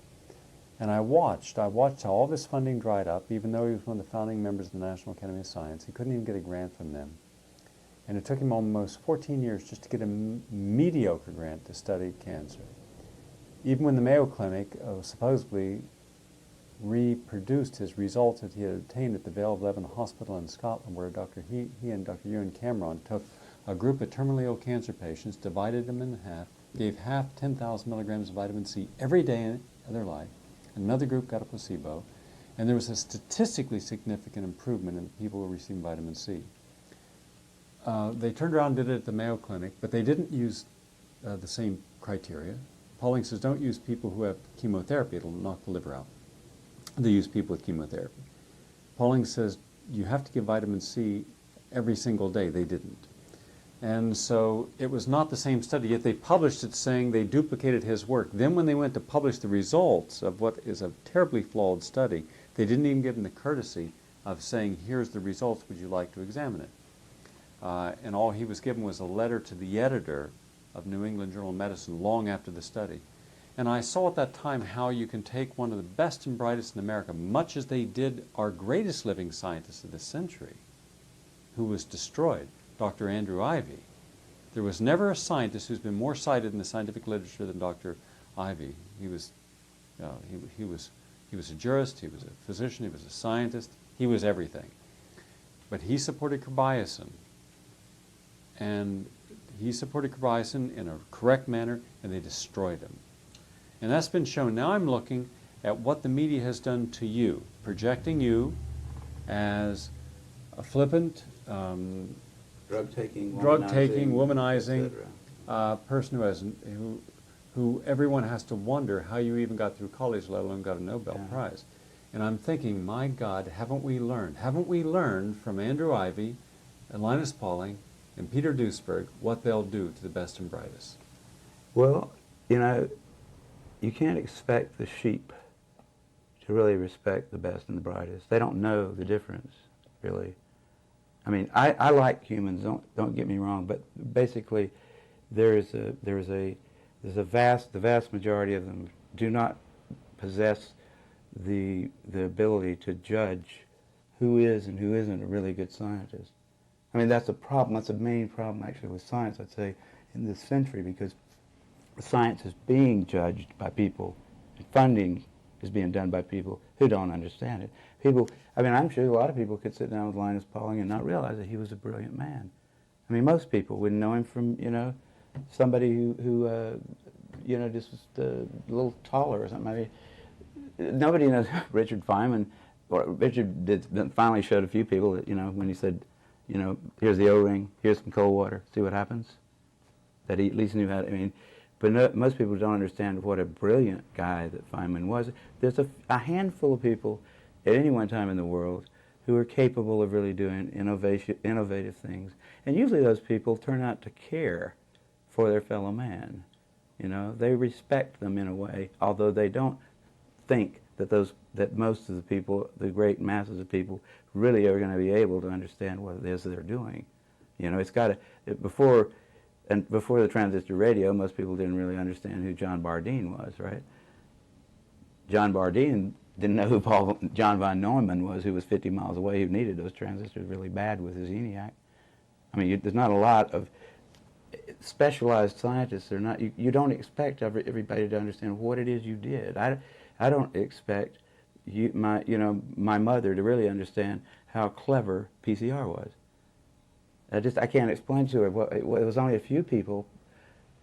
And I watched how all of his funding dried up, even though he was one of the founding members of the National Academy of Science. He couldn't even get a grant from them. And it took him almost 14 years just to get a mediocre grant to study cancer. Even when the Mayo Clinic supposedly reproduced his results that he had obtained at the Vale of Leven Hospital in Scotland, where he and Dr. Ewan Cameron took a group of terminally ill cancer patients, divided them in half, gave half 10,000 milligrams of vitamin C every day of their life. Another group got a placebo, and there was a statistically significant improvement in the people who were receiving vitamin C. They turned around and did it at the Mayo Clinic, but they didn't use the same criteria. Pauling says, don't use people who have chemotherapy, it'll knock the liver out. They use people with chemotherapy. Pauling says, you have to give vitamin C every single day. They didn't. And so it was not the same study, yet they published it saying they duplicated his work. Then when they went to publish the results of what is a terribly flawed study, they didn't even give them the courtesy of saying, here's the results, would you like to examine it? And all he was given was a letter to the editor of New England Journal of Medicine long after the study. And I saw at that time how you can take one of the best and brightest in America, much as they did our greatest living scientist of the century, who was destroyed, Dr. Andrew Ivy. There was never a scientist who's been more cited in the scientific literature than Dr. Ivy. He was a jurist, he was a physician, he was a scientist, he was everything. But he supported carbamazepine, and he supported carbamazepine in a correct manner, and they destroyed him. And that's been shown. Now I'm looking at what the media has done to you, projecting you as a flippant, drug-taking, womanizing person who everyone has to wonder how you even got through college, let alone got a Nobel Prize. And I'm thinking, my God, haven't we learned? Haven't we learned from Andrew Ivy and Linus Pauling and Peter Duesberg what they'll do to the best and brightest? Well, you know, you can't expect the sheep to really respect the best and the brightest. They don't know the difference, really. I mean, I like humans. Don't get me wrong, but basically, the vast majority of them do not possess the ability to judge who is and who isn't a really good scientist. I mean, that's a problem. That's a main problem, actually, with science, I'd say, in this century, because science is being judged by people, and funding is being done by people who don't understand it. I mean, I'm sure a lot of people could sit down with Linus Pauling and not realize that he was a brilliant man. I mean, most people wouldn't know him from, somebody who just was a little taller or something. I mean, nobody knows Richard Feynman. Or Richard finally showed a few people that, when he said, here's the O-ring, here's some cold water, see what happens? That he at least knew how to, but most people don't understand what a brilliant guy that Feynman was. There's a handful of people at any one time in the world who are capable of really doing innovative things. And usually those people turn out to care for their fellow man. They respect them in a way, although they don't think that most of the people, the great masses of people, really are going to be able to understand what it is they're doing. It's got to, before the transistor radio, most people didn't really understand who John Bardeen was, right? John Bardeen didn't know who John von Neumann was, who was 50 miles away, who needed those transistors really bad with his ENIAC. I mean, there's not a lot of specialized scientists. You don't expect everybody to understand what it is you did. I don't expect my mother to really understand how clever PCR was. I can't explain to her. It was only a few people,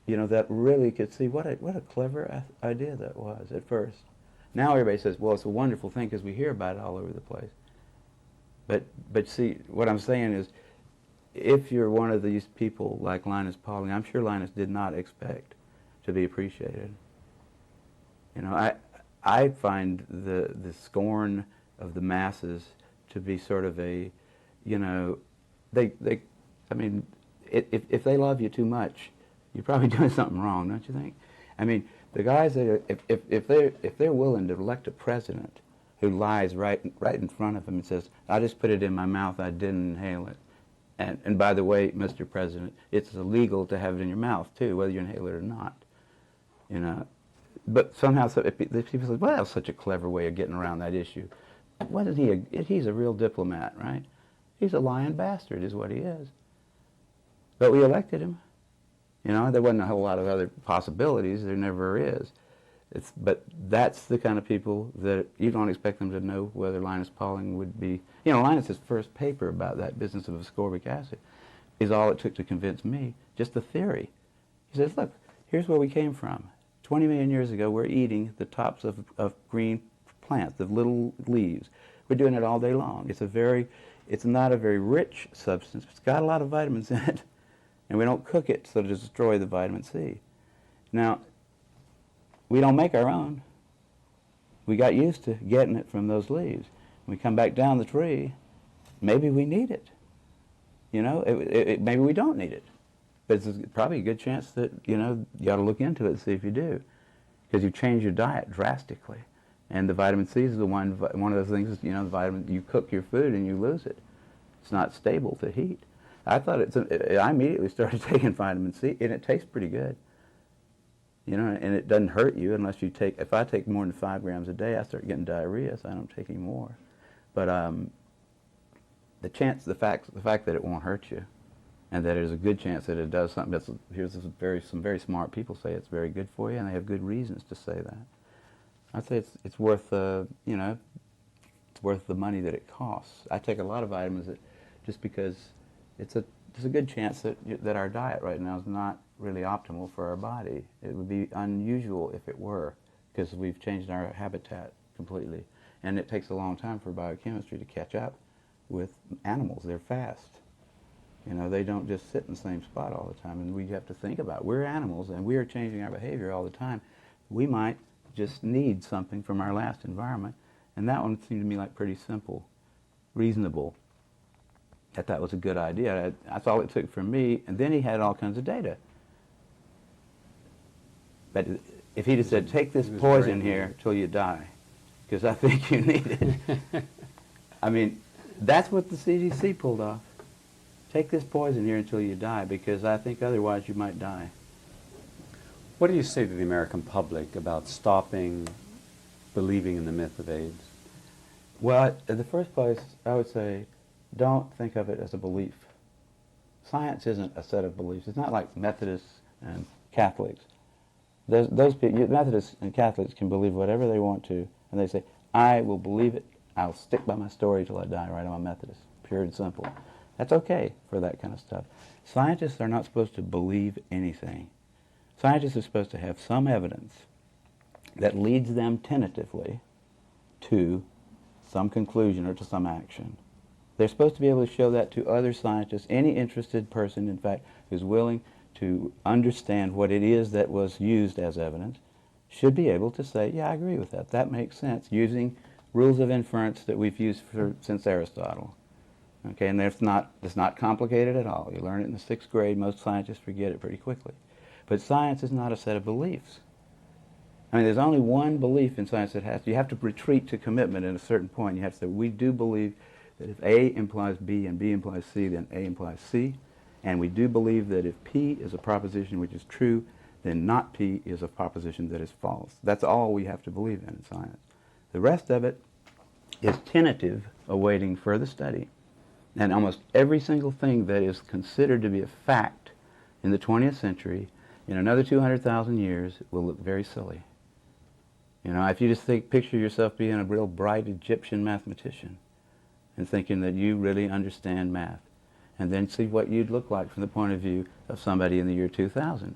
that really could see what a clever idea that was at first. Now everybody says, well, it's a wonderful thing because we hear about it all over the place. But see, what I'm saying is, if you're one of these people like Linus Pauling, I'm sure Linus did not expect to be appreciated. I find the scorn of the masses to be sort of a, if they love you too much, you're probably doing something wrong, don't you think? I mean, the guys that if they're willing to elect a president who lies right in front of them and says, "I just put it in my mouth, I didn't inhale it," and by the way, Mr. President, it's illegal to have it in your mouth too, whether you inhale it or not. but somehow people say, well, that's such a clever way of getting around that issue. Wasn't he he's a real diplomat, right? He's a lying bastard is what he is. But we elected him. You know, there wasn't a whole lot of other possibilities. There never is. But that's the kind of people that you don't expect them to know whether Linus Pauling would be. You know, Linus's first paper about that business of ascorbic acid is all it took to convince me, just the theory. He says, look, here's where we came from. 20 million years ago, we're eating the tops of green plants, the little leaves. We're doing it all day long. It's not a very rich substance. It's got a lot of vitamins in it. And we don't cook it so to destroy the vitamin C. Now, we don't make our own. We got used to getting it from those leaves. When we come back down the tree, maybe we need it. You know, maybe we don't need it. But it's probably a good chance that, you know, you ought to look into it and see if you do. Because you change your diet drastically. And the vitamin C is one of those things, you know, the vitamin, you cook your food and you lose it. It's not stable to heat. I immediately started taking vitamin C, and it tastes pretty good. You know, and it doesn't hurt you unless you take, if I take more than 5 grams a day, I start getting diarrhea, so I don't take any more. But the fact that it won't hurt you, and that there's a good chance that it does something some very smart people say it's very good for you, and they have good reasons to say that. I'd say it's worth, you know, it's worth the money that it costs. I take a lot of vitamins just because there's a good chance that our diet right now is not really optimal for our body. It would be unusual if it were, because we've changed our habitat completely. And it takes a long time for biochemistry to catch up with animals. They're fast. You know, they don't just sit in the same spot all the time. And we have to think about, we're animals and we are changing our behavior all the time. We might just need something from our last environment. And that one seemed to me like pretty simple, reasonable. I thought was a good idea. That's all it took from me. And then he had all kinds of data. But if he'd have said, take this poison here till you die, because I think you need it. I mean, that's what the CDC pulled off. Take this poison here until you die, because I think otherwise you might die. What do you say to the American public about stopping believing in the myth of AIDS? Well, in the first place, I would say, don't think of it as a belief. Science isn't a set of beliefs. It's not like Methodists and Catholics. Those people, Methodists and Catholics can believe whatever they want to, and they say, I will believe it. I'll stick by my story till I die, right? I'm a Methodist, pure and simple. That's okay for that kind of stuff. Scientists are not supposed to believe anything. Scientists are supposed to have some evidence that leads them tentatively to some conclusion or to some action. They're supposed to be able to show that to other scientists, any interested person, in fact, who's willing to understand what it is that was used as evidence, should be able to say, yeah, I agree with that. That makes sense, using rules of inference that we've used since Aristotle. Okay, and it's not complicated at all. You learn it in the 6th grade. Most scientists forget it pretty quickly. But science is not a set of beliefs. I mean, there's only one belief in science that you have to retreat to commitment at a certain point. You have to say, we do believe that if A implies B and B implies C, then A implies C. And we do believe that if P is a proposition which is true, then not P is a proposition that is false. That's all we have to believe in science. The rest of it is tentative, awaiting further study. And almost every single thing that is considered to be a fact in the 20th century, in another 200,000 years, will look very silly. You know, if you just picture yourself being a real bright Egyptian mathematician and thinking that you really understand math, and then see what you'd look like from the point of view of somebody in the year 2000.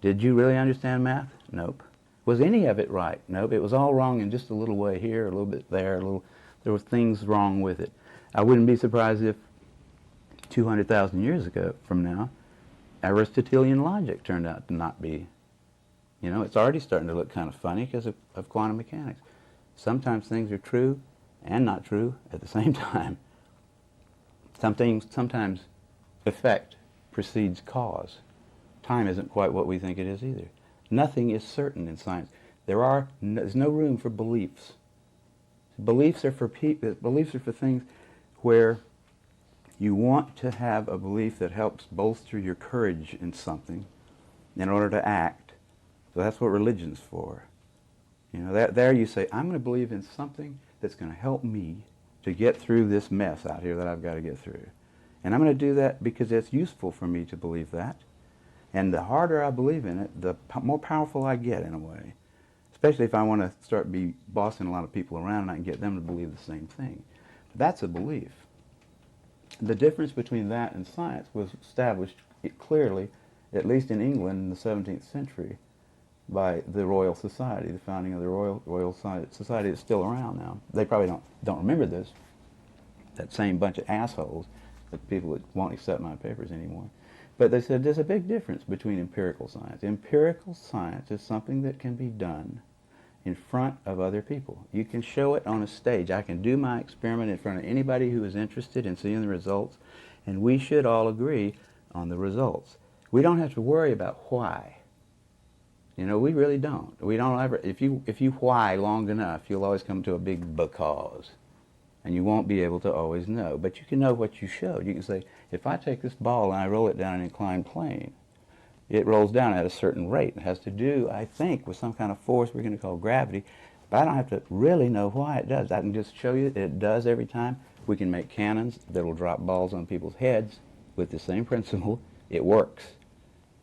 Did you really understand math? Nope. Was any of it right? Nope. It was all wrong in just a little way here, a little bit there, there were things wrong with it. I wouldn't be surprised if 200,000 years ago from now, Aristotelian logic turned out to not be. You know, it's already starting to look kind of funny because of quantum mechanics. Sometimes things are true and not true at the same time. Sometimes effect precedes cause. Time isn't quite what we think it is either. Nothing is certain in science. There's no room for beliefs. Beliefs are for things where you want to have a belief that helps bolster your courage in something in order to act. So that's what religion's for. You know, there you say, I'm going to believe in something that's going to help me to get through this mess out here that I've got to get through. And I'm going to do that because it's useful for me to believe that. And the harder I believe in it, the more powerful I get in a way. Especially if I want to start bossing a lot of people around and I can get them to believe the same thing. But that's a belief. The difference between that and science was established clearly, at least in England in the 17th century, by the Royal Society, the founding of the Royal Society is still around now. They probably don't remember this, that same bunch of assholes, the people that won't accept my papers anymore. But they said there's a big difference between empirical science. Empirical science is something that can be done in front of other people. You can show it on a stage. I can do my experiment in front of anybody who is interested in seeing the results, and we should all agree on the results. We don't have to worry about why. You know, we really don't. We don't ever, if you why long enough, you'll always come to a big because. And you won't be able to always know. But you can know what you showed. You can say, if I take this ball and I roll it down an inclined plane, it rolls down at a certain rate. It has to do, I think, with some kind of force we're going to call gravity. But I don't have to really know why it does. I can just show you that it does every time. We can make cannons that will drop balls on people's heads with the same principle. It works.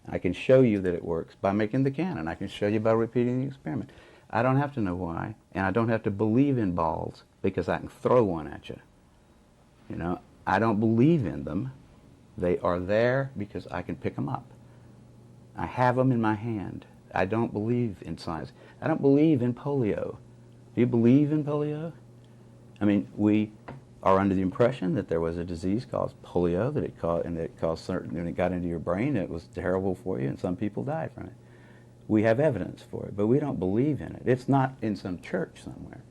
I can show you that it works by making the cannon. I can show you by repeating the experiment. I don't have to know why, and I don't have to believe in balls because I can throw one at you. You know, I don't believe in them. They are there because I can pick them up. I have them in my hand. I don't believe in science. I don't believe in polio. Do you believe in polio? I mean, we are under the impression that there was a disease called polio, that it caused certain, and it got into your brain, it was terrible for you, and some people died from it. We have evidence for it, but we don't believe in it. It's not in some church somewhere.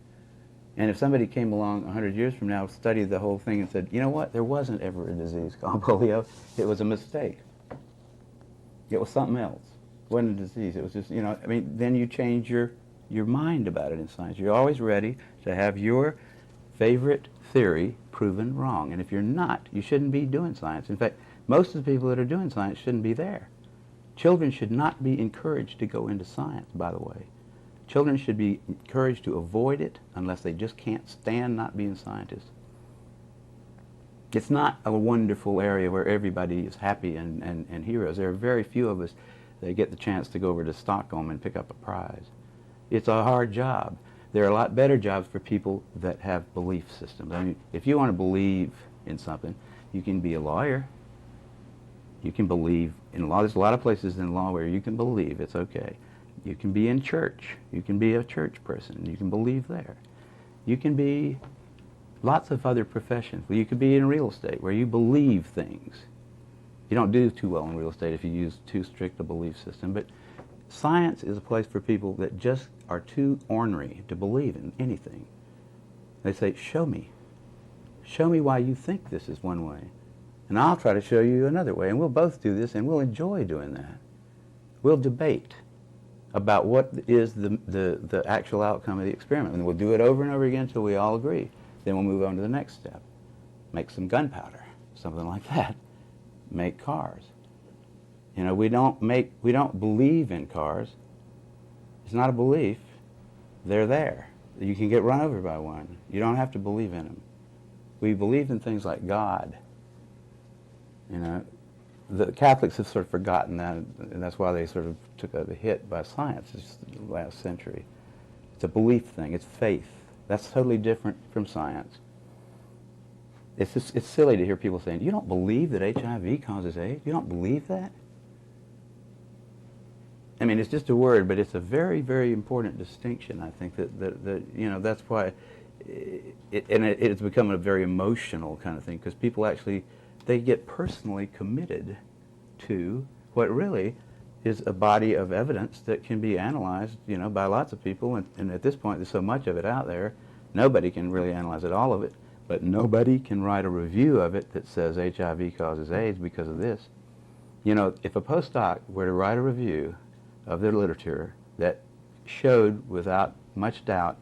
And if somebody came along 100 years from now, studied the whole thing and said, you know what, there wasn't ever a disease called polio, it was a mistake. It was something else. It wasn't a disease, it was just, you know, I mean, then you change your mind about it in science. You're always ready to have your favorite theory proven wrong. And if you're not, you shouldn't be doing science. In fact, most of the people that are doing science shouldn't be there. Children should not be encouraged to go into science, by the way. Children should be encouraged to avoid it unless they just can't stand not being scientists. It's not a wonderful area where everybody is happy and heroes. There are very few of us that get the chance to go over to Stockholm and pick up a prize. It's a hard job. There are a lot better jobs for people that have belief systems. I mean, if you want to believe in something, you can be a lawyer. You can believe in law. There's a lot of places in law where you can believe. It's okay. You can be in church. You can be a church person. You can believe there. You can be lots of other professions. You could be in real estate where you believe things. You don't do too well in real estate if you use too strict a belief system. But science is a place for people that just are too ornery to believe in anything. They say, show me. Show me why you think this is one way. And I'll try to show you another way. And we'll both do this, and we'll enjoy doing that. We'll debate about what is the actual outcome of the experiment. And we'll do it over and over again until we all agree. Then we'll move on to the next step. Make some gunpowder, something like that. Make cars. You know, we don't believe in cars. It's not a belief. They're there. You can get run over by one. You don't have to believe in them. We believe in things like God. You know, the Catholics have sort of forgotten that, and that's why they sort of took a hit by science this last century. It's a belief thing. It's faith. That's totally different from science. It's silly to hear people saying, you don't believe that HIV causes AIDS? You don't believe that? I mean, it's just a word, but it's a very, very important distinction. I think that you know, that's why it's become a very emotional kind of thing, because people actually, they get personally committed to what really is a body of evidence that can be analyzed, you know, by lots of people. And at this point, there's so much of it out there, nobody can really analyze it, all of it. But nobody can write a review of it that says HIV causes AIDS because of this. You know, if a postdoc were to write a review of their literature that showed without much doubt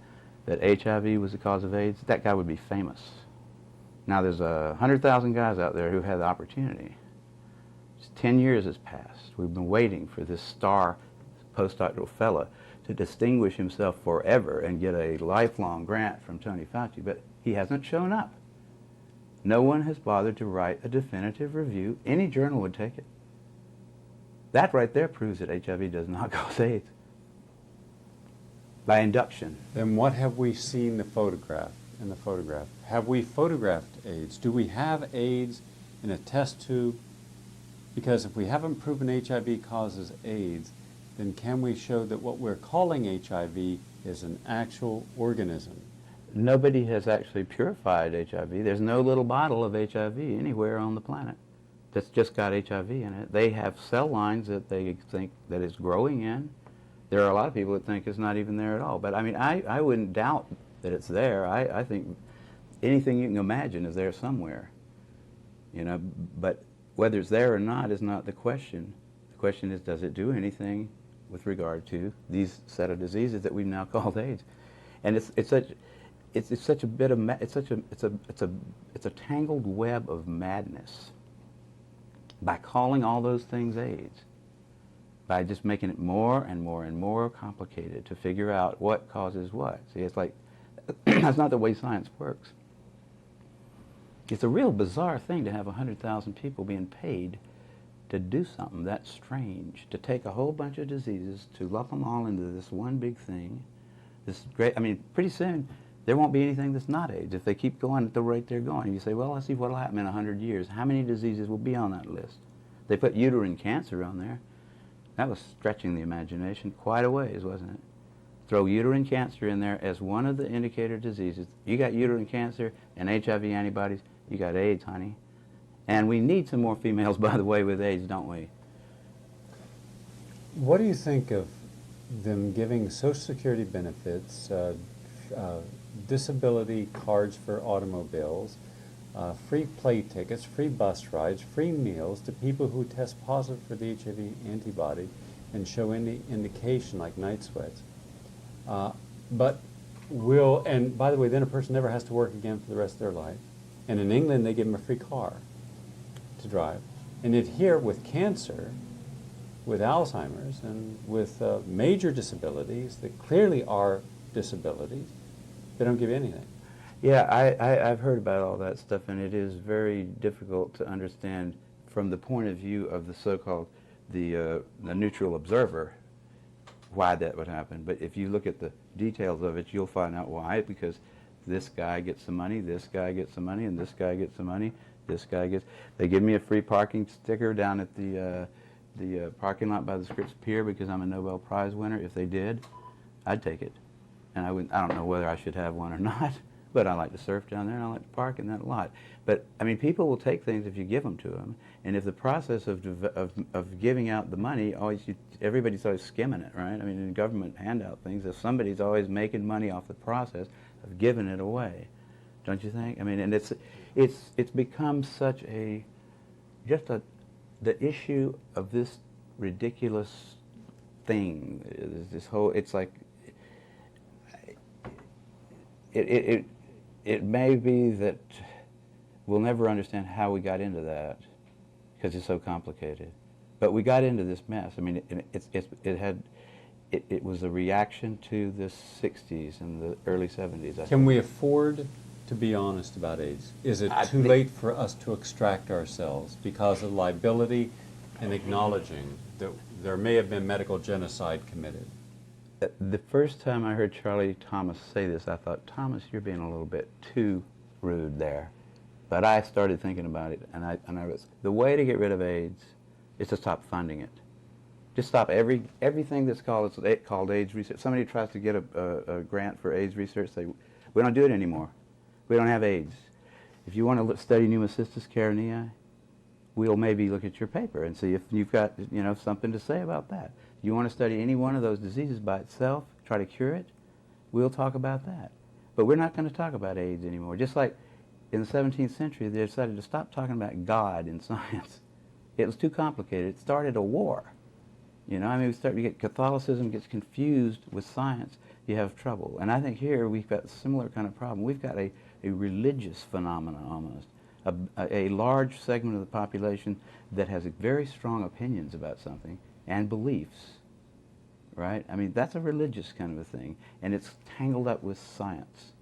that HIV was the cause of AIDS, that guy would be famous. Now there's 100,000 guys out there who had the opportunity. 10 years has passed. We've been waiting for this star postdoctoral fellow to distinguish himself forever and get a lifelong grant from Tony Fauci, but he hasn't shown up. No one has bothered to write a definitive review. Any journal would take it. That right there proves that HIV does not cause AIDS by induction. Then what have we seen in the photograph? Have we photographed AIDS? Do we have AIDS in a test tube? Because if we haven't proven HIV causes AIDS, then can we show that what we're calling HIV is an actual organism? Nobody has actually purified HIV. There's no little bottle of HIV anywhere on the planet that's just got HIV in it. They have cell lines that they think that it's growing in. There are a lot of people that think it's not even there at all. But I mean, I wouldn't doubt that it's there. I think anything you can imagine is there somewhere. You know, but whether it's there or not is not the question. The question is, does it do anything with regard to these set of diseases that we've now called AIDS? And it's such a bit of it's a tangled web of madness. By calling all those things AIDS, by just making it more and more and more complicated to figure out what causes what. See, it's like that's not the way science works. It's a real bizarre thing to have 100,000 people being paid to do something that strange, to take a whole bunch of diseases, to lump them all into this one big thing. This great, I mean, pretty soon there won't be anything that's not AIDS if they keep going at the rate they're going. You say, well, let's see what will happen in 100 years. How many diseases will be on that list? They put uterine cancer on there. That was stretching the imagination quite a ways, wasn't it? Throw uterine cancer in there as one of the indicator diseases. You got uterine cancer and HIV antibodies, you got AIDS, honey. And we need some more females, by the way, with AIDS, don't we? What do you think of them giving Social Security benefits, disability cards for automobiles, free play tickets, free bus rides, free meals to people who test positive for the HIV antibody and show any indication like night sweats? And by the way, then a person never has to work again for the rest of their life. And in England, they give them a free car to drive. And yet here, with cancer, with Alzheimer's, and with major disabilities that clearly are disabilities, they don't give you anything. Yeah, I've heard about all that stuff, and it is very difficult to understand from the point of view of the so-called the neutral observer why that would happen. But if you look at the details of it, you'll find out why. Because this guy gets some money, this guy gets some money, and this guy gets some money. This guy gets. They give me a free parking sticker down at the parking lot by the Scripps Pier because I'm a Nobel Prize winner. If they did, I'd take it. And I don't know whether I should have one or not, but I like to surf down there and I like to park in that lot. But I mean, people will take things if you give them to them. And if the process of giving out the money, everybody's always skimming it, right? I mean, in government handout things, if somebody's always making money off the process of giving it away, don't you think? I mean, and it's become such the issue of this ridiculous thing, this whole, it's like, it may be that we'll never understand how we got into that because it's so complicated. But we got into this mess. I mean, it was a reaction to the 60s and the early 70s. Can we afford to be honest about AIDS? Is it too late for us to extract ourselves because of liability and acknowledging that there may have been medical genocide committed? The first time I heard Charlie Thomas say this, I thought, Thomas, you're being a little bit too rude there. But I started thinking about it, and I was, the way to get rid of AIDS is to stop funding it. Just stop everything that's called AIDS research. Somebody tries to get a grant for AIDS research, say, we don't do it anymore. We don't have AIDS. If you want to study pneumocystis carinii, we'll maybe look at your paper and see if you've got something to say about that. You want to study any one of those diseases by itself, try to cure it, we'll talk about that. But we're not going to talk about AIDS anymore. Just like in the 17th century, they decided to stop talking about God in science. It was too complicated. It started a war. I mean, you get Catholicism gets confused with science, you have trouble. And I think here we've got a similar kind of problem. We've got a religious phenomenon almost. A large segment of the population that has very strong opinions about something and beliefs, right? I mean, that's a religious kind of a thing, and it's tangled up with science.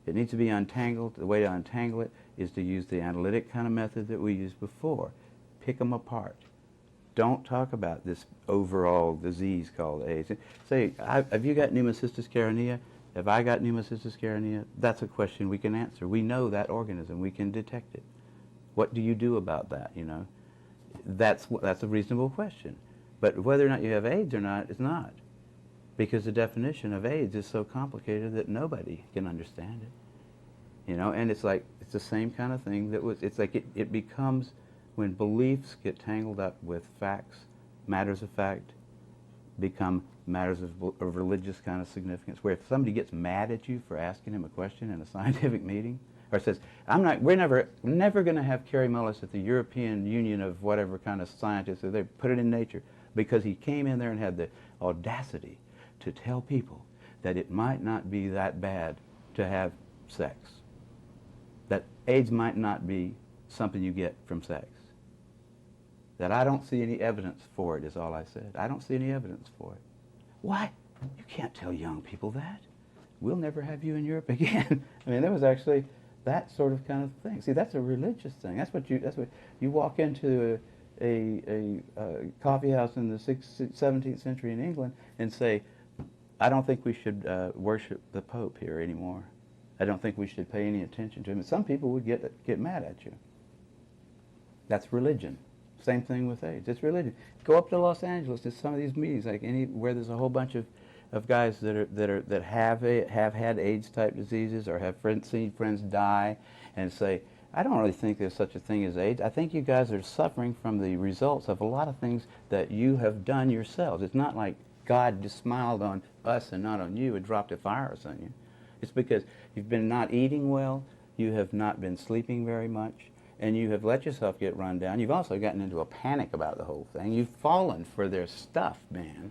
It needs to be untangled. The way to untangle it is to use the analytic kind of method that we used before. Pick them apart. Don't talk about this overall disease called AIDS. Say, have you got pneumocystis carinea? Have I got pneumocystis carinea? That's a question we can answer. We know that organism. We can detect it. What do you do about that, you know? That's a reasonable question. But whether or not you have AIDS or not is not. Because the definition of AIDS is so complicated that nobody can understand it. You know, and it's like, it's the same kind of thing that was, it's like it becomes, when beliefs get tangled up with facts, matters of fact, become matters of religious kind of significance, where if somebody gets mad at you for asking him a question in a scientific meeting, or says, we're never going to have Kary Mullis at the European Union of whatever kind of scientists, or they put it in Nature, because he came in there and had the audacity to tell people that it might not be that bad to have sex. That AIDS might not be something you get from sex. That I don't see any evidence for it is all I said. I don't see any evidence for it. Why? You can't tell young people that. We'll never have you in Europe again. I mean, there was actually that sort of kind of thing. See, that's a religious thing. That's what you walk into a coffee house in the 17th century in England and say, I don't think we should worship the Pope here anymore. I don't think we should pay any attention to him. Some people would get mad at you. That's religion. Same thing with AIDS. It's religion. Go up to Los Angeles to some of these meetings, like where there's a whole bunch of guys that have had AIDS type diseases or have seen friends die, and say, I don't really think there's such a thing as AIDS. I think you guys are suffering from the results of a lot of things that you have done yourselves. It's not like God just smiled on us and not on you and dropped a virus on you. It's because you've been not eating well, you have not been sleeping very much, and you have let yourself get run down. You've also gotten into a panic about the whole thing. You've fallen for their stuff, man.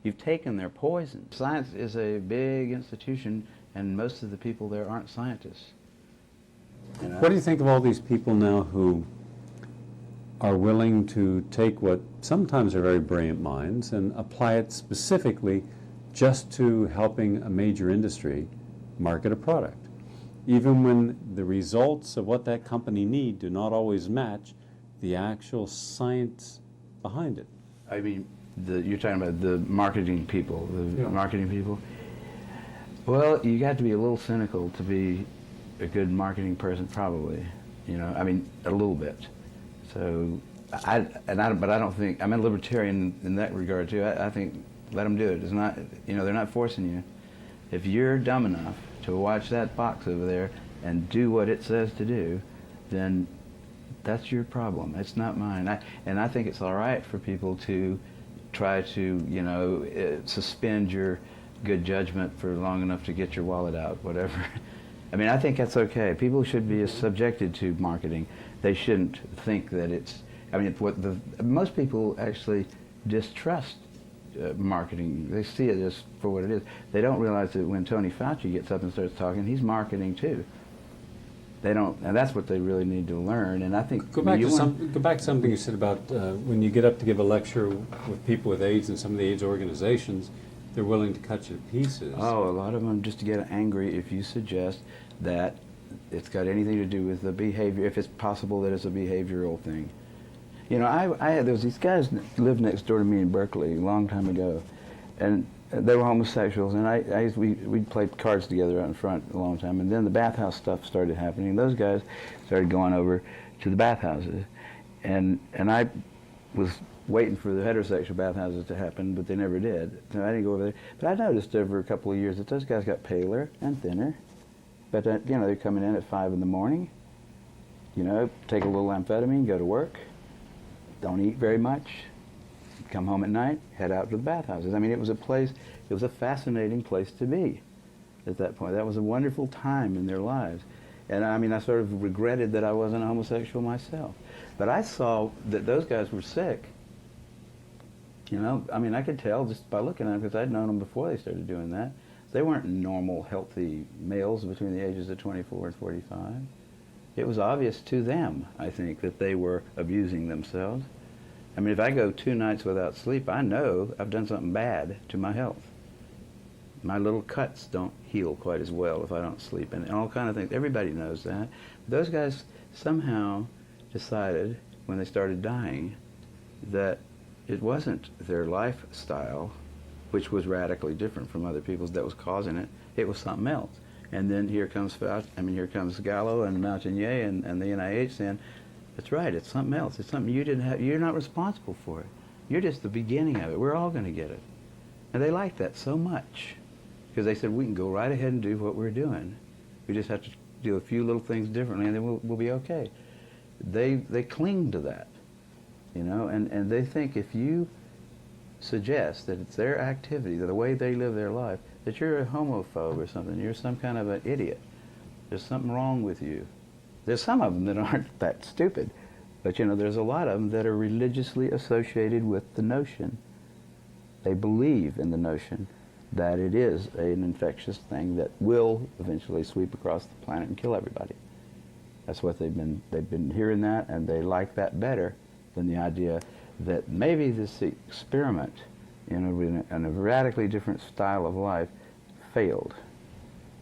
You've taken their poison. Science is a big institution, and most of the people there aren't scientists. You know? What do you think of all these people now who are willing to take what sometimes are very brilliant minds and apply it specifically just to helping a major industry market a product, even when the results of what that company need do not always match the actual science behind it? I mean, you're talking about the marketing people, marketing people. Well, you got to be a little cynical to be a good marketing person, probably. You know, I mean, a little bit. So, but I don't think, I'm a libertarian in that regard too. I think let them do it. It's not, you know, they're not forcing you. If you're dumb enough to watch that box over there and do what it says to do, then that's your problem. It's not mine. And I think it's all right for people to try to, you know, suspend your good judgment for long enough to get your wallet out, whatever. I mean, I think that's okay. People should be subjected to marketing. They shouldn't think that it's, I mean, most people actually distrust marketing. They see it as for what it is. They don't realize that when Tony Fauci gets up and starts talking, he's marketing too. They don't, and that's what they really need to learn. And I think go back to something you said about when you get up to give a lecture with people with AIDS and some of the AIDS organizations, they're willing to cut you to pieces. Oh, a lot of them just get angry if you suggest that it's got anything to do with the behavior, if it's possible that it's a behavioral thing. You know, there was these guys that lived next door to me in Berkeley a long time ago, and they were homosexuals, and we played cards together out in front a long time, and then the bathhouse stuff started happening. Those guys started going over to the bathhouses, and I was waiting for the heterosexual bathhouses to happen, but they never did. So I didn't go over there. But I noticed over a couple of years that those guys got paler and thinner. But you know, they're coming in at 5 in the morning. You know, take a little amphetamine, go to work. Don't eat very much. Come home at night, head out to the bathhouses. I mean, it was a fascinating place to be at that point. That was a wonderful time in their lives. And I mean, I sort of regretted that I wasn't a homosexual myself. But I saw that those guys were sick. You know, I mean, I could tell just by looking at them, because I'd known them before they started doing that. They weren't normal, healthy males between the ages of 24 and 45. It was obvious to them, I think, that they were abusing themselves. I mean, if I go 2 nights without sleep, I know I've done something bad to my health. My little cuts don't heal quite as well if I don't sleep, and all kind of things. Everybody knows that. Those guys somehow decided when they started dying that it wasn't their lifestyle, which was radically different from other people's, that was causing it. It was something else. And then here comes here comes Gallo and Montagnier and the NIH saying, that's right, it's something else. It's something you didn't have. You're not responsible for it. You're just the beginning of it. We're all going to get it. And they liked that so much because they said we can go right ahead and do what we're doing. We just have to do a few little things differently, and then we'll be okay. They cling to that, you know, and they think if you suggest that it's their activity, that the way they live their life, that you're a homophobe or something, you're some kind of an idiot. There's something wrong with you. There's some of them that aren't that stupid, but you know, there's a lot of them that are religiously associated with the notion. They believe in the notion that it is an infectious thing that will eventually sweep across the planet and kill everybody. That's what they've been hearing that, and they like that better than the idea that maybe this experiment in a radically different style of life failed.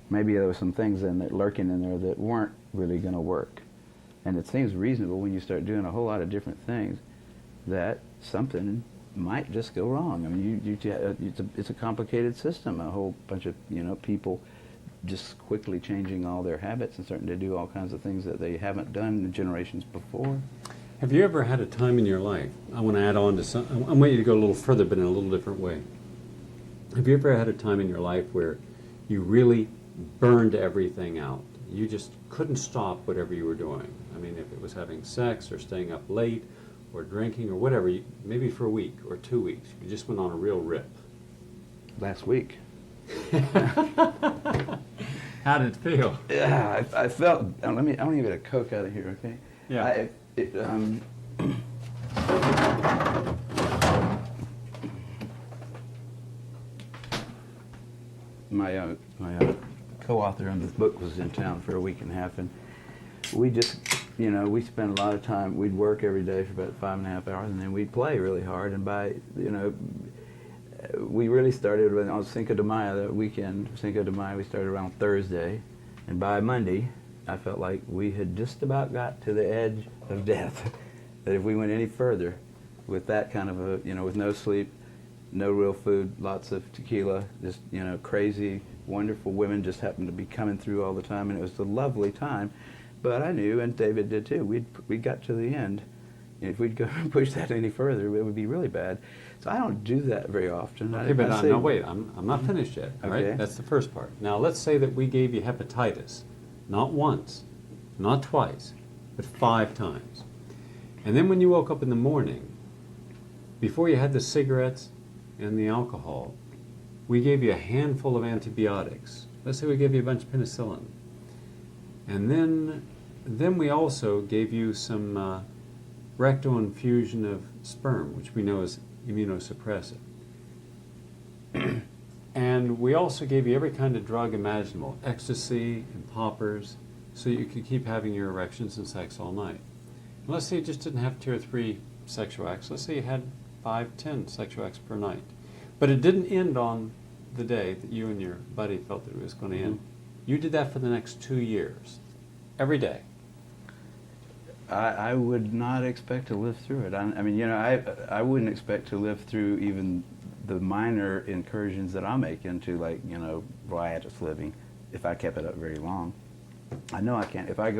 Maybe there were some things lurking in there that weren't really going to work. And it seems reasonable when you start doing a whole lot of different things that something might just go wrong. I mean, it's a complicated system. A whole bunch of people just quickly changing all their habits and starting to do all kinds of things that they haven't done in generations before. Have you ever had a time in your life, I want to add on to some, I want you to go a little further but in a little different way. Have you ever had a time in your life where you really burned everything out? You just couldn't stop whatever you were doing. I mean, if it was having sex or staying up late or drinking or whatever, maybe for a week or 2 weeks, you just went on a real rip. Last week. How did it feel? Yeah, I felt, I want to get a Coke out of here, okay? Yeah. My co-author on this book was in town for a week and a half, and we just, we spent a lot of time. We'd work every day for about 5.5 hours, and then we'd play really hard. And by, we really started on Cinco de Mayo, that weekend. Cinco de Mayo, we started around Thursday, and by Monday, I felt like we had just about got to the edge of death. That if we went any further with that kind of a, with no sleep, no real food, lots of tequila, just, crazy, wonderful women just happened to be coming through all the time, and it was a lovely time. But I knew, and David did too, we got to the end. If we'd go push that any further, it would be really bad. So I don't do that very often. Okay, but no, wait, I'm not finished yet, all okay. right? That's the first part. Now, let's say that we gave you hepatitis, not once, not twice, but 5 times. And then when you woke up in the morning, before you had the cigarettes and the alcohol, we gave you a handful of antibiotics. Let's say we gave you a bunch of penicillin. And then we also gave you some rectal infusion of sperm, which we know is immunosuppressive. And we also gave you every kind of drug imaginable, ecstasy and poppers, so you could keep having your erections and sex all night. And let's say you just didn't have 2 or 3 sexual acts. Let's say you had 5, 10 sexual acts per night. But it didn't end on the day that you and your buddy felt that it was going to end. You did that for the next 2 years, every day. I would not expect to live through it. I mean, I wouldn't expect to live through even the minor incursions that I make into, like, riotous living, if I kept it up very long. I know I can't. If I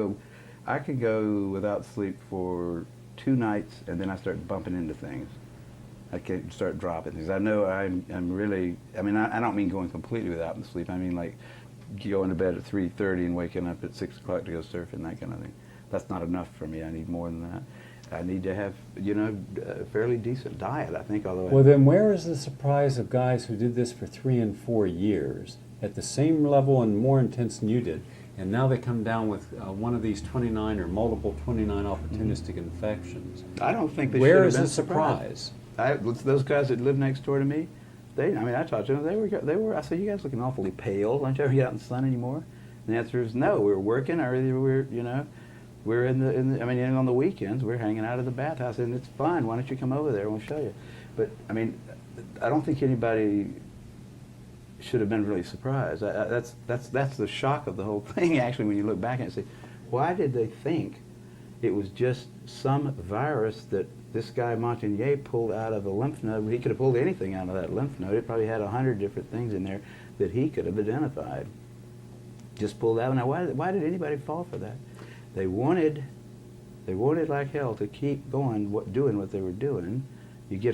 could go without sleep for 2 nights, and then I start bumping into things. I can start dropping things. I know I'm really, I don't mean going completely without sleep. I mean, like, going to bed at 3:30 and waking up at 6 o'clock to go surfing, that kind of thing. That's not enough for me. I need more than that. I need to have, a fairly decent diet, I think, although... Well, then where is the surprise of guys who did this for 3 and 4 years at the same level and more intense than you did, and now they come down with one of these 29 or multiple 29 opportunistic infections? I don't think they Where should is have the been surprise? Those guys that live next door to me, I talked to them, they were, I said, you guys looking awfully pale. Aren't you ever out in the sun anymore? And the answer is no, we were working, or we we're I mean, and on the weekends, we're hanging out at the bathhouse, and it's fun. Why don't you come over there and we'll show you? But, I mean, I don't think anybody should have been really surprised. That's the shock of the whole thing, actually, when you look back and say, why did they think it was just some virus that this guy Montagnier pulled out of a lymph node? He could have pulled anything out of that lymph node. It probably had 100 different things in there that he could have identified. Just pulled out. Now, why did anybody fall for that? They wanted like hell to keep going, doing what they were doing. You get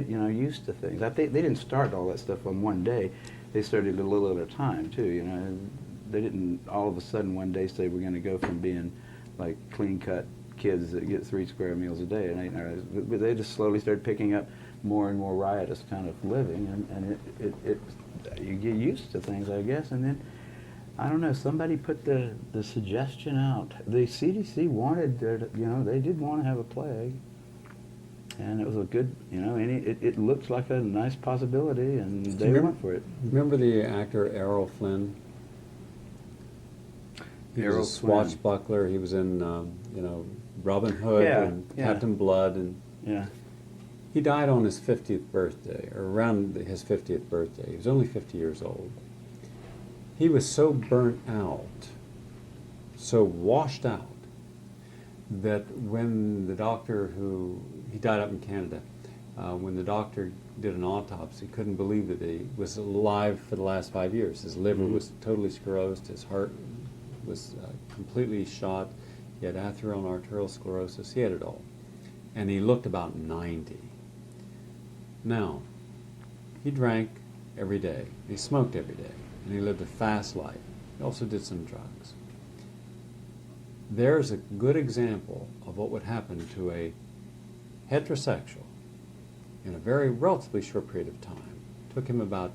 used to things. I think they didn't start all that stuff on one day. They started a little at a time too. You know, they didn't all of a sudden one day say we're going to go from being like clean-cut kids that get 3 square meals a day and 8 hours. But they just slowly started picking up more and more riotous kind of living, and you get used to things, I guess. And then I don't know. Somebody put the suggestion out. The CDC wanted they did want to have a plague. And it was a good, and it looked like a nice possibility, and they went for it. Remember the actor Errol Flynn? He was a swashbuckler. He was in, Robin Hood and Captain Blood, and he died on his 50th birthday, or around his 50th birthday. He was only 50 years old. He was so burnt out, so washed out, that when the doctor he died up in Canada, when the doctor did an autopsy, couldn't believe that he was alive for the last 5 years. His liver was totally sclerosed, his heart was completely shot, he had atherosclerosis, he had it all. And he looked about 90. Now, he drank every day, he smoked every day, and he lived a fast life. He also did some drugs. There's a good example of what would happen to a heterosexual in a very relatively short period of time. It took him about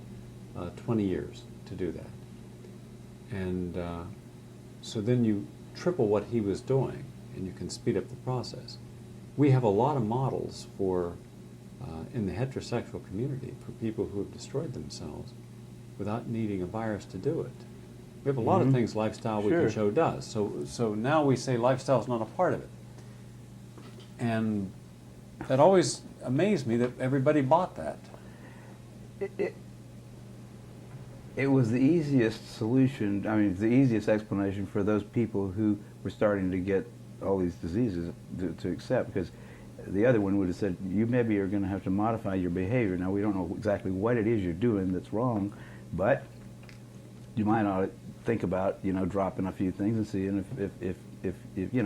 20 years to do that. And so then you triple what he was doing, and you can speed up the process. We have a lot of models for, in the heterosexual community, for people who have destroyed themselves without needing a virus to do it. We have a lot of things lifestyle we can show does. So now we say lifestyle is not a part of it. And that always amazed me that everybody bought that. It was the easiest solution, the easiest explanation for those people who were starting to get all these diseases to accept, because the other one would have said, you maybe are going to have to modify your behavior. Now, we don't know exactly what it is you're doing that's wrong, but you might ought to think about, dropping a few things and seeing if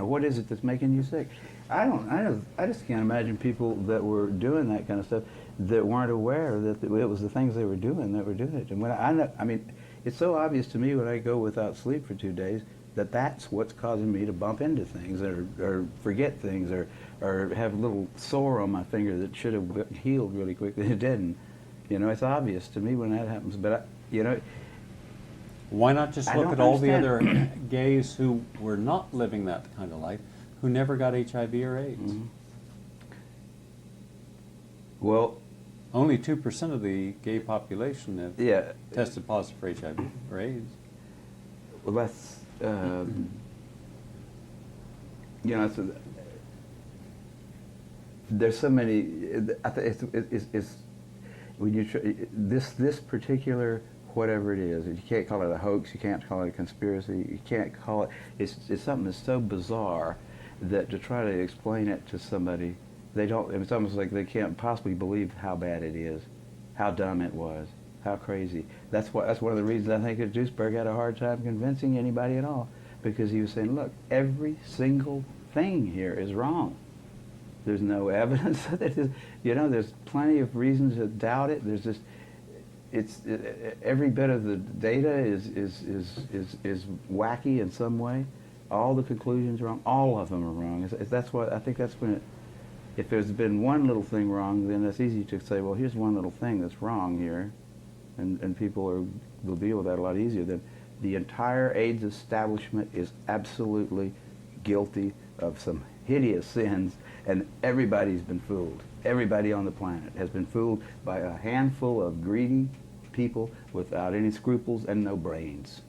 what is it that's making you sick. I just can't imagine people that were doing that kind of stuff that weren't aware that it was the things they were doing that were doing it. And when it's so obvious to me when I go without sleep for 2 days that that's what's causing me to bump into things or forget things or have a little sore on my finger that should have healed really quickly. It didn't. It's obvious to me when that happens. But why not just look at all the other gays who were not living that kind of life, who never got HIV or AIDS? Well, only 2% of the gay population have tested positive for HIV or AIDS. Well, that's there's so many. I think it's when you this particular whatever it is. You can't call it a hoax. You can't call it a conspiracy. You can't call it. It's something that's so bizarre that to try to explain it to somebody, they don't. It's almost like they can't possibly believe how bad it is, how dumb it was, how crazy. That's one of the reasons I think that Duisberg had a hard time convincing anybody at all, because he was saying, look, every single thing here is wrong. There's no evidence that it is. There's plenty of reasons to doubt it. There's just. Every bit of the data is wacky in some way. All the conclusions are wrong. All of them are wrong. That's what I think. That's when if there's been one little thing wrong, then it's easy to say, well, here's one little thing that's wrong here, and people will deal with that a lot easier than the entire AIDS establishment is absolutely guilty of some hideous sins, and everybody's been fooled. Everybody on the planet has been fooled by a handful of greedy people without any scruples and no brains.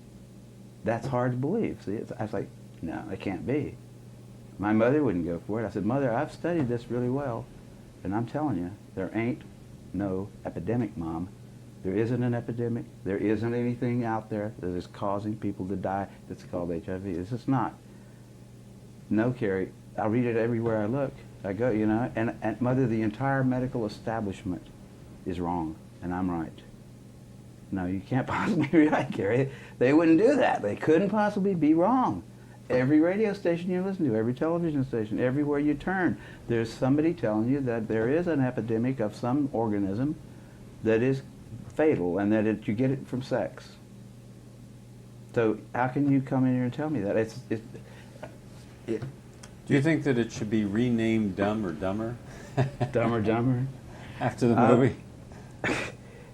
That's hard to believe. See, I was like, no, it can't be. My mother wouldn't go for it. I said, Mother, I've studied this really well, and I'm telling you, there ain't no epidemic, Mom. There isn't an epidemic. There isn't anything out there that is causing people to die that's called HIV. It's just not. No, Kary, I read it everywhere I look. I go, you know, and Mother, the entire medical establishment is wrong, and I'm right. No, you can't possibly be right, Kary. They wouldn't do that. They couldn't possibly be wrong. Every radio station you listen to, every television station, everywhere you turn, there's somebody telling you that there is an epidemic of some organism that is fatal and that you get it from sex. So how can you come in here and tell me that? Do you think that it should be renamed Dumb or Dumber? Dumber, Dumber? After the movie?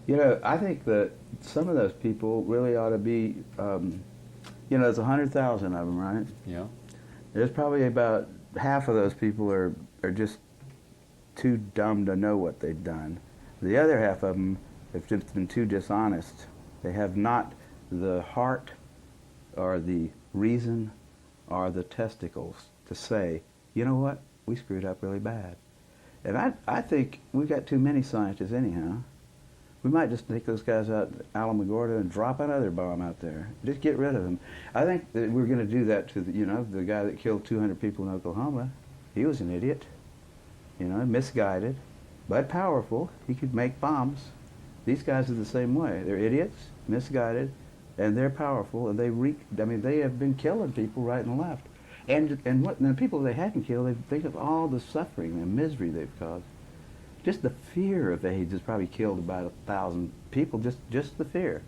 You know, I think that some of those people really ought to be, you know, there's 100,000 of them, right? Yeah. There's probably about half of those people are just too dumb to know what they've done. The other half of them have just been too dishonest. They have not the heart or the reason or the testicles to say, you know what, we screwed up really bad. And I think we've got too many scientists anyhow. We might just take those guys out, Alamogordo, and drop another bomb out there. Just get rid of them. I think that we're going to do that to the, you know, the guy that killed 200 people in Oklahoma. He was an idiot, you know, misguided, but powerful. He could make bombs. These guys are the same way. They're idiots, misguided, and they're powerful, and they have been killing people right and left. And the people they hadn't killed, they think of all the suffering and misery they've caused. Just the fear of AIDS has probably killed about 1,000 people, just the fear.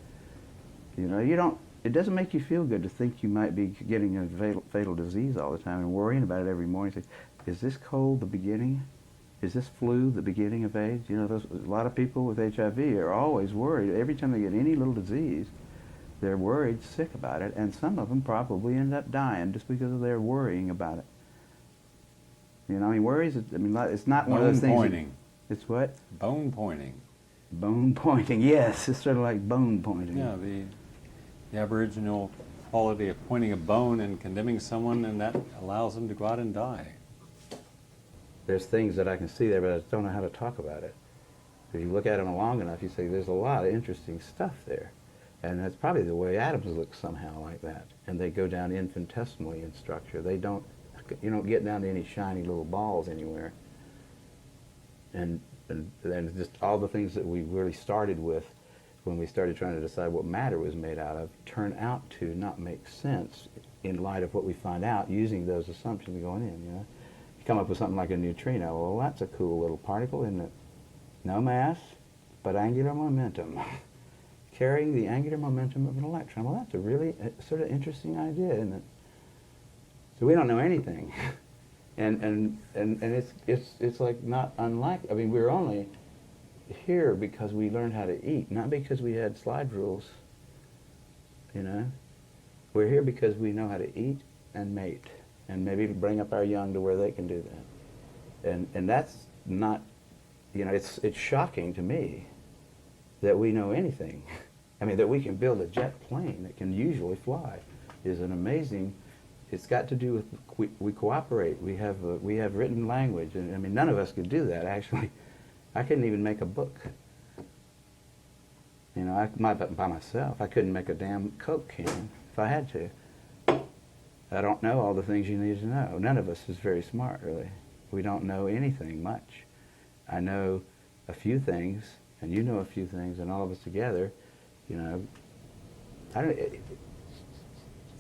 You know, it doesn't make you feel good to think you might be getting a fatal disease all the time and worrying about it every morning. Think, is this cold the beginning? Is this flu the beginning of AIDS? You know, a lot of people with HIV are always worried. Every time they get any little disease, they're worried, sick about it, and some of them probably end up dying just because of their worrying about it. You know, I mean, worries, it's not one of those things. Bone pointing. It's what? Bone pointing. Bone pointing, yes. It's sort of like bone pointing. Yeah, the Aboriginal quality of pointing a bone and condemning someone, and that allows them to go out and die. There's things that I can see there, but I just don't know how to talk about it. If you look at them long enough, you say there's a lot of interesting stuff there. And that's probably the way atoms look somehow like that. And they go down infinitesimally in structure. You don't get down to any shiny little balls anywhere. And then just all the things that we really started with when we started trying to decide what matter was made out of turn out to not make sense in light of what we find out using those assumptions going in, you know. You come up with something like a neutrino. Well, that's a cool little particle, isn't it? No mass, but angular momentum. Carrying the angular momentum of an electron. Well, that's a really sort of interesting idea, isn't it? So we don't know anything. And it's like not unlike, I mean, we're only here because we learned how to eat, not because we had slide rules, you know. We're here because we know how to eat and mate, and maybe bring up our young to where they can do that. And that's not, you know, it's shocking to me that we know anything. I mean, that we can build a jet plane that can usually fly is an amazing. It's got to do with we cooperate. We have written language, and I mean, none of us could do that. Actually, I couldn't even make a book. You know, by myself, I couldn't make a damn Coke can if I had to. I don't know all the things you need to know. None of us is very smart, really. We don't know anything much. I know a few things, and you know a few things, and all of us together, you know,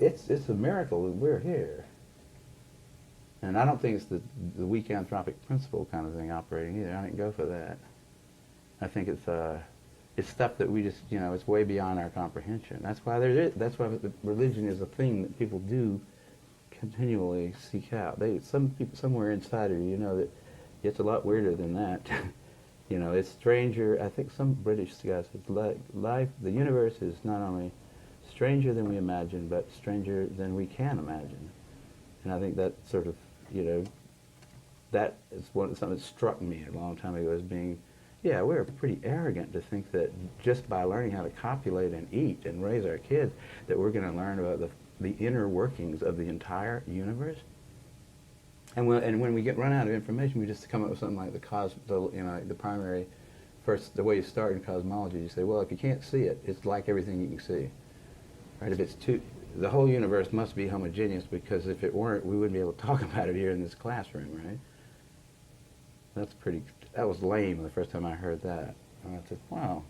it's a miracle that we're here. And I don't think it's the weak anthropic principle kind of thing operating either. I didn't go for that. I think it's stuff that we just, you know, it's way beyond our comprehension. That's why religion is a thing that people do continually seek out. Some people somewhere inside of you know that it's a lot weirder than that. You know, it's stranger. I think some British guy said, life, the universe is not only stranger than we imagine, but stranger than we can imagine. And I think that sort of, you know, that is something that struck me a long time ago as being, yeah, we're pretty arrogant to think that just by learning how to copulate and eat and raise our kids, that we're going to learn about the inner workings of the entire universe. And when we run out of information, we just come up with something like the primary, the way you start in cosmology, you say, well, if you can't see it, it's like everything you can see. Right? If it's the whole universe must be homogeneous, because if it weren't, we wouldn't be able to talk about it here in this classroom, right? That was lame the first time I heard that. And I said, wow,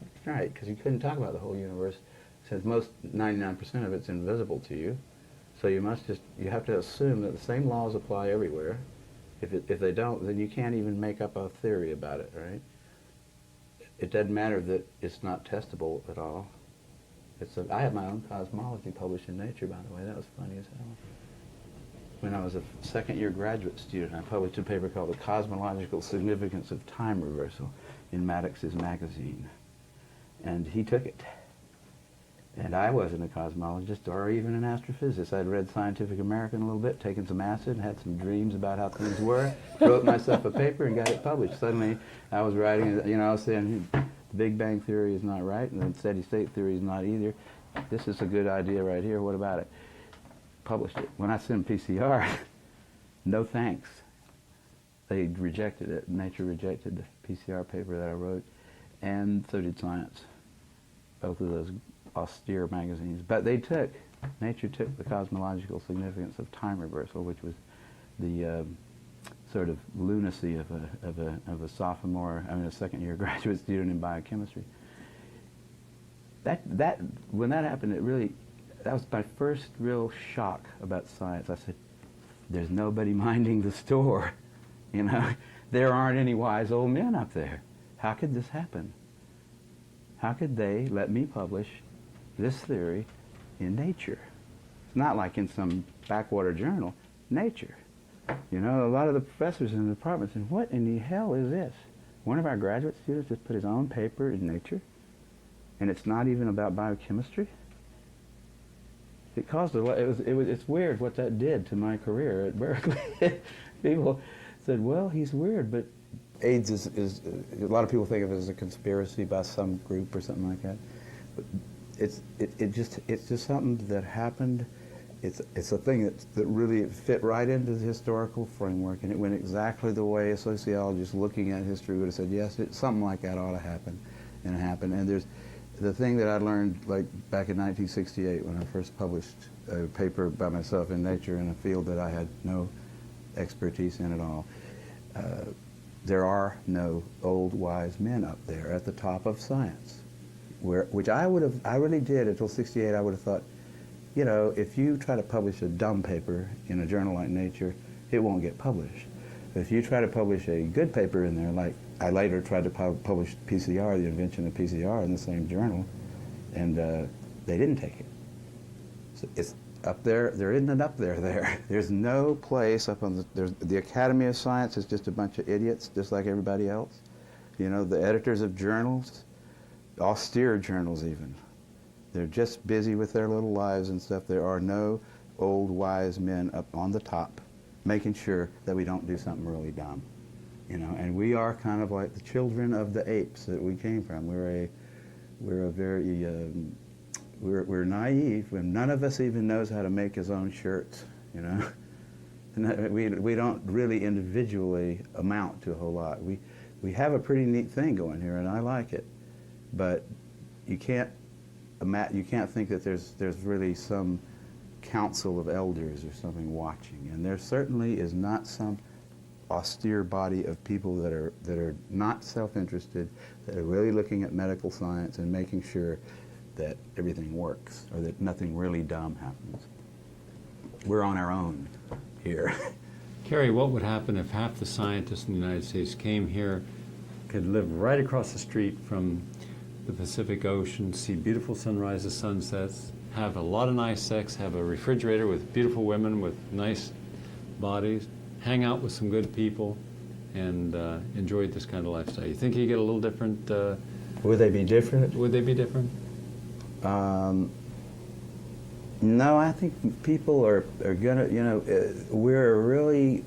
that's right, because you couldn't talk about the whole universe, since 99% of it's invisible to you. So you have to assume that the same laws apply everywhere. If they don't, then you can't even make up a theory about it, right? It doesn't matter that it's not testable at all. I have my own cosmology published in Nature, by the way. That was funny as hell. When I was a second-year graduate student, I published a paper called The Cosmological Significance of Time Reversal in Maddox's magazine. And he took it. And I wasn't a cosmologist or even an astrophysicist. I'd read Scientific American a little bit, taken some acid, had some dreams about how things were, wrote myself a paper and got it published. Suddenly I was writing, I was saying the Big Bang Theory is not right, and the steady state theory is not either. This is a good idea right here, what about it? Published it. When I sent PCR, no thanks. They rejected it. Nature rejected the PCR paper that I wrote, and so did Science. Both of those austere magazines. But Nature took the cosmological significance of time reversal, which was the sort of lunacy of a sophomore, a second-year graduate student in biochemistry. When that happened, that was my first real shock about science. I said, there's nobody minding the store, There aren't any wise old men up there. How could this happen? How could they let me publish this theory in Nature? It's not like in some backwater journal. Nature. A lot of the professors in the department said, what in the hell is this? One of our graduate students just put his own paper in Nature, and it's not even about biochemistry? It caused it's weird what that did to my career at Berkeley. People said, well, he's weird, but AIDS is a lot of people think of it as a conspiracy by some group or something like that. But it's just something that happened. It's a thing that really fit right into the historical framework, and it went exactly the way a sociologist looking at history would have said, yes, something like that ought to happen, and it happened. And there's the thing that I learned like back in 1968 when I first published a paper by myself in Nature in a field that I had no expertise in at all. There are no old wise men up there at the top of science, which I really did until '68. I would have thought, if you try to publish a dumb paper in a journal like Nature, it won't get published. If you try to publish a good paper in there, like I later tried to publish PCR, the invention of PCR, in the same journal, and they didn't take it. So it's up there. There isn't an up there. There's no place up on the Academy of Science is just a bunch of idiots, just like everybody else. The editors of journals, austere journals even, they're just busy with their little lives and stuff. There are no old wise men up on the top making sure that we don't do something really dumb. And we are kind of like the children of the apes that we came from. We're naive. When none of us even knows how to make his own shirts, And we don't really individually amount to a whole lot. We have a pretty neat thing going here, and I like it. But you can't think that there's really some council of elders or something watching. And there certainly is not some austere body of people that are not self-interested, that are really looking at medical science and making sure that everything works or that nothing really dumb happens. We're on our own here. Kary, what would happen if half the scientists in the United States came here, could live right across the street from the Pacific Ocean, see beautiful sunrises, sunsets, have a lot of nice sex, have a refrigerator with beautiful women with nice bodies, hang out with some good people, and enjoy this kind of lifestyle? You think you get a little different? Would they be different? Would they be different? No, I think people are gonna, we're really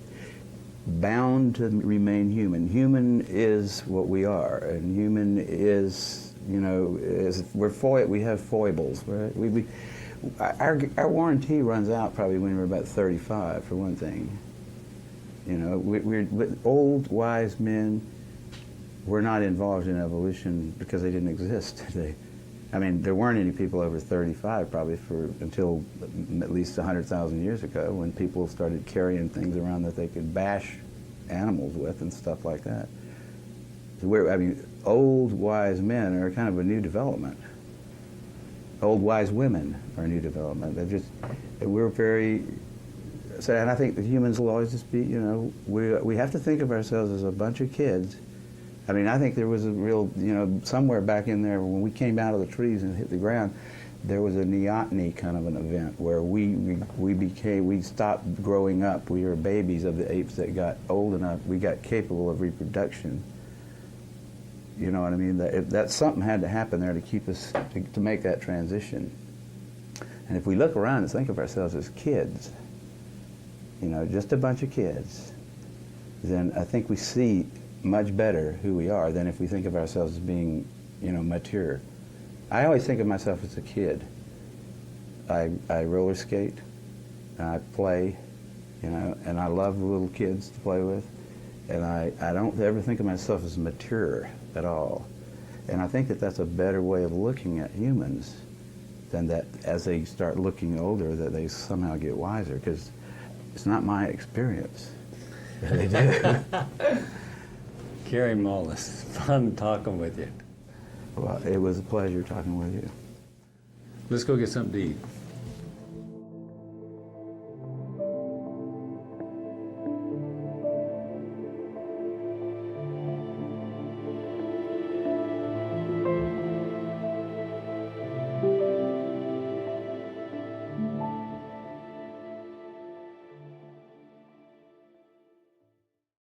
bound to remain human. Human is what we are, and human is, we have foibles, right? our warranty runs out probably when we're about 35, for one thing. You know, we're old, wise men were not involved in evolution because they didn't exist. I mean, there weren't any people over 35 probably until at least 100,000 years ago, when people started carrying things around that they could bash animals with and stuff like that. So I mean, old, wise men are kind of a new development. Old, wise women are a new development. We're very, so, and I think that humans will always just be, you know, we have to think of ourselves as a bunch of kids. I mean, I think there was a real, you know, somewhere back in there when we came out of the trees and hit the ground, there was a neoteny kind of an event where we stopped growing up. We were babies of the apes that got old enough, we got capable of reproduction. You know what I mean? That something had to happen there to keep us, to make that transition. And if we look around and think of ourselves as kids, you know, just a bunch of kids, then I think we see much better who we are than if we think of ourselves as being, you know, mature. I always think of myself as a kid. I roller skate, and I play, you know, and I love little kids to play with, and I don't ever think of myself as mature at all. And I think that that's a better way of looking at humans than that as they start looking older that they somehow get wiser, because it's not my experience. They do. Kary Mullis, fun talking with you. Well, it was a pleasure talking with you. Let's go get something to eat.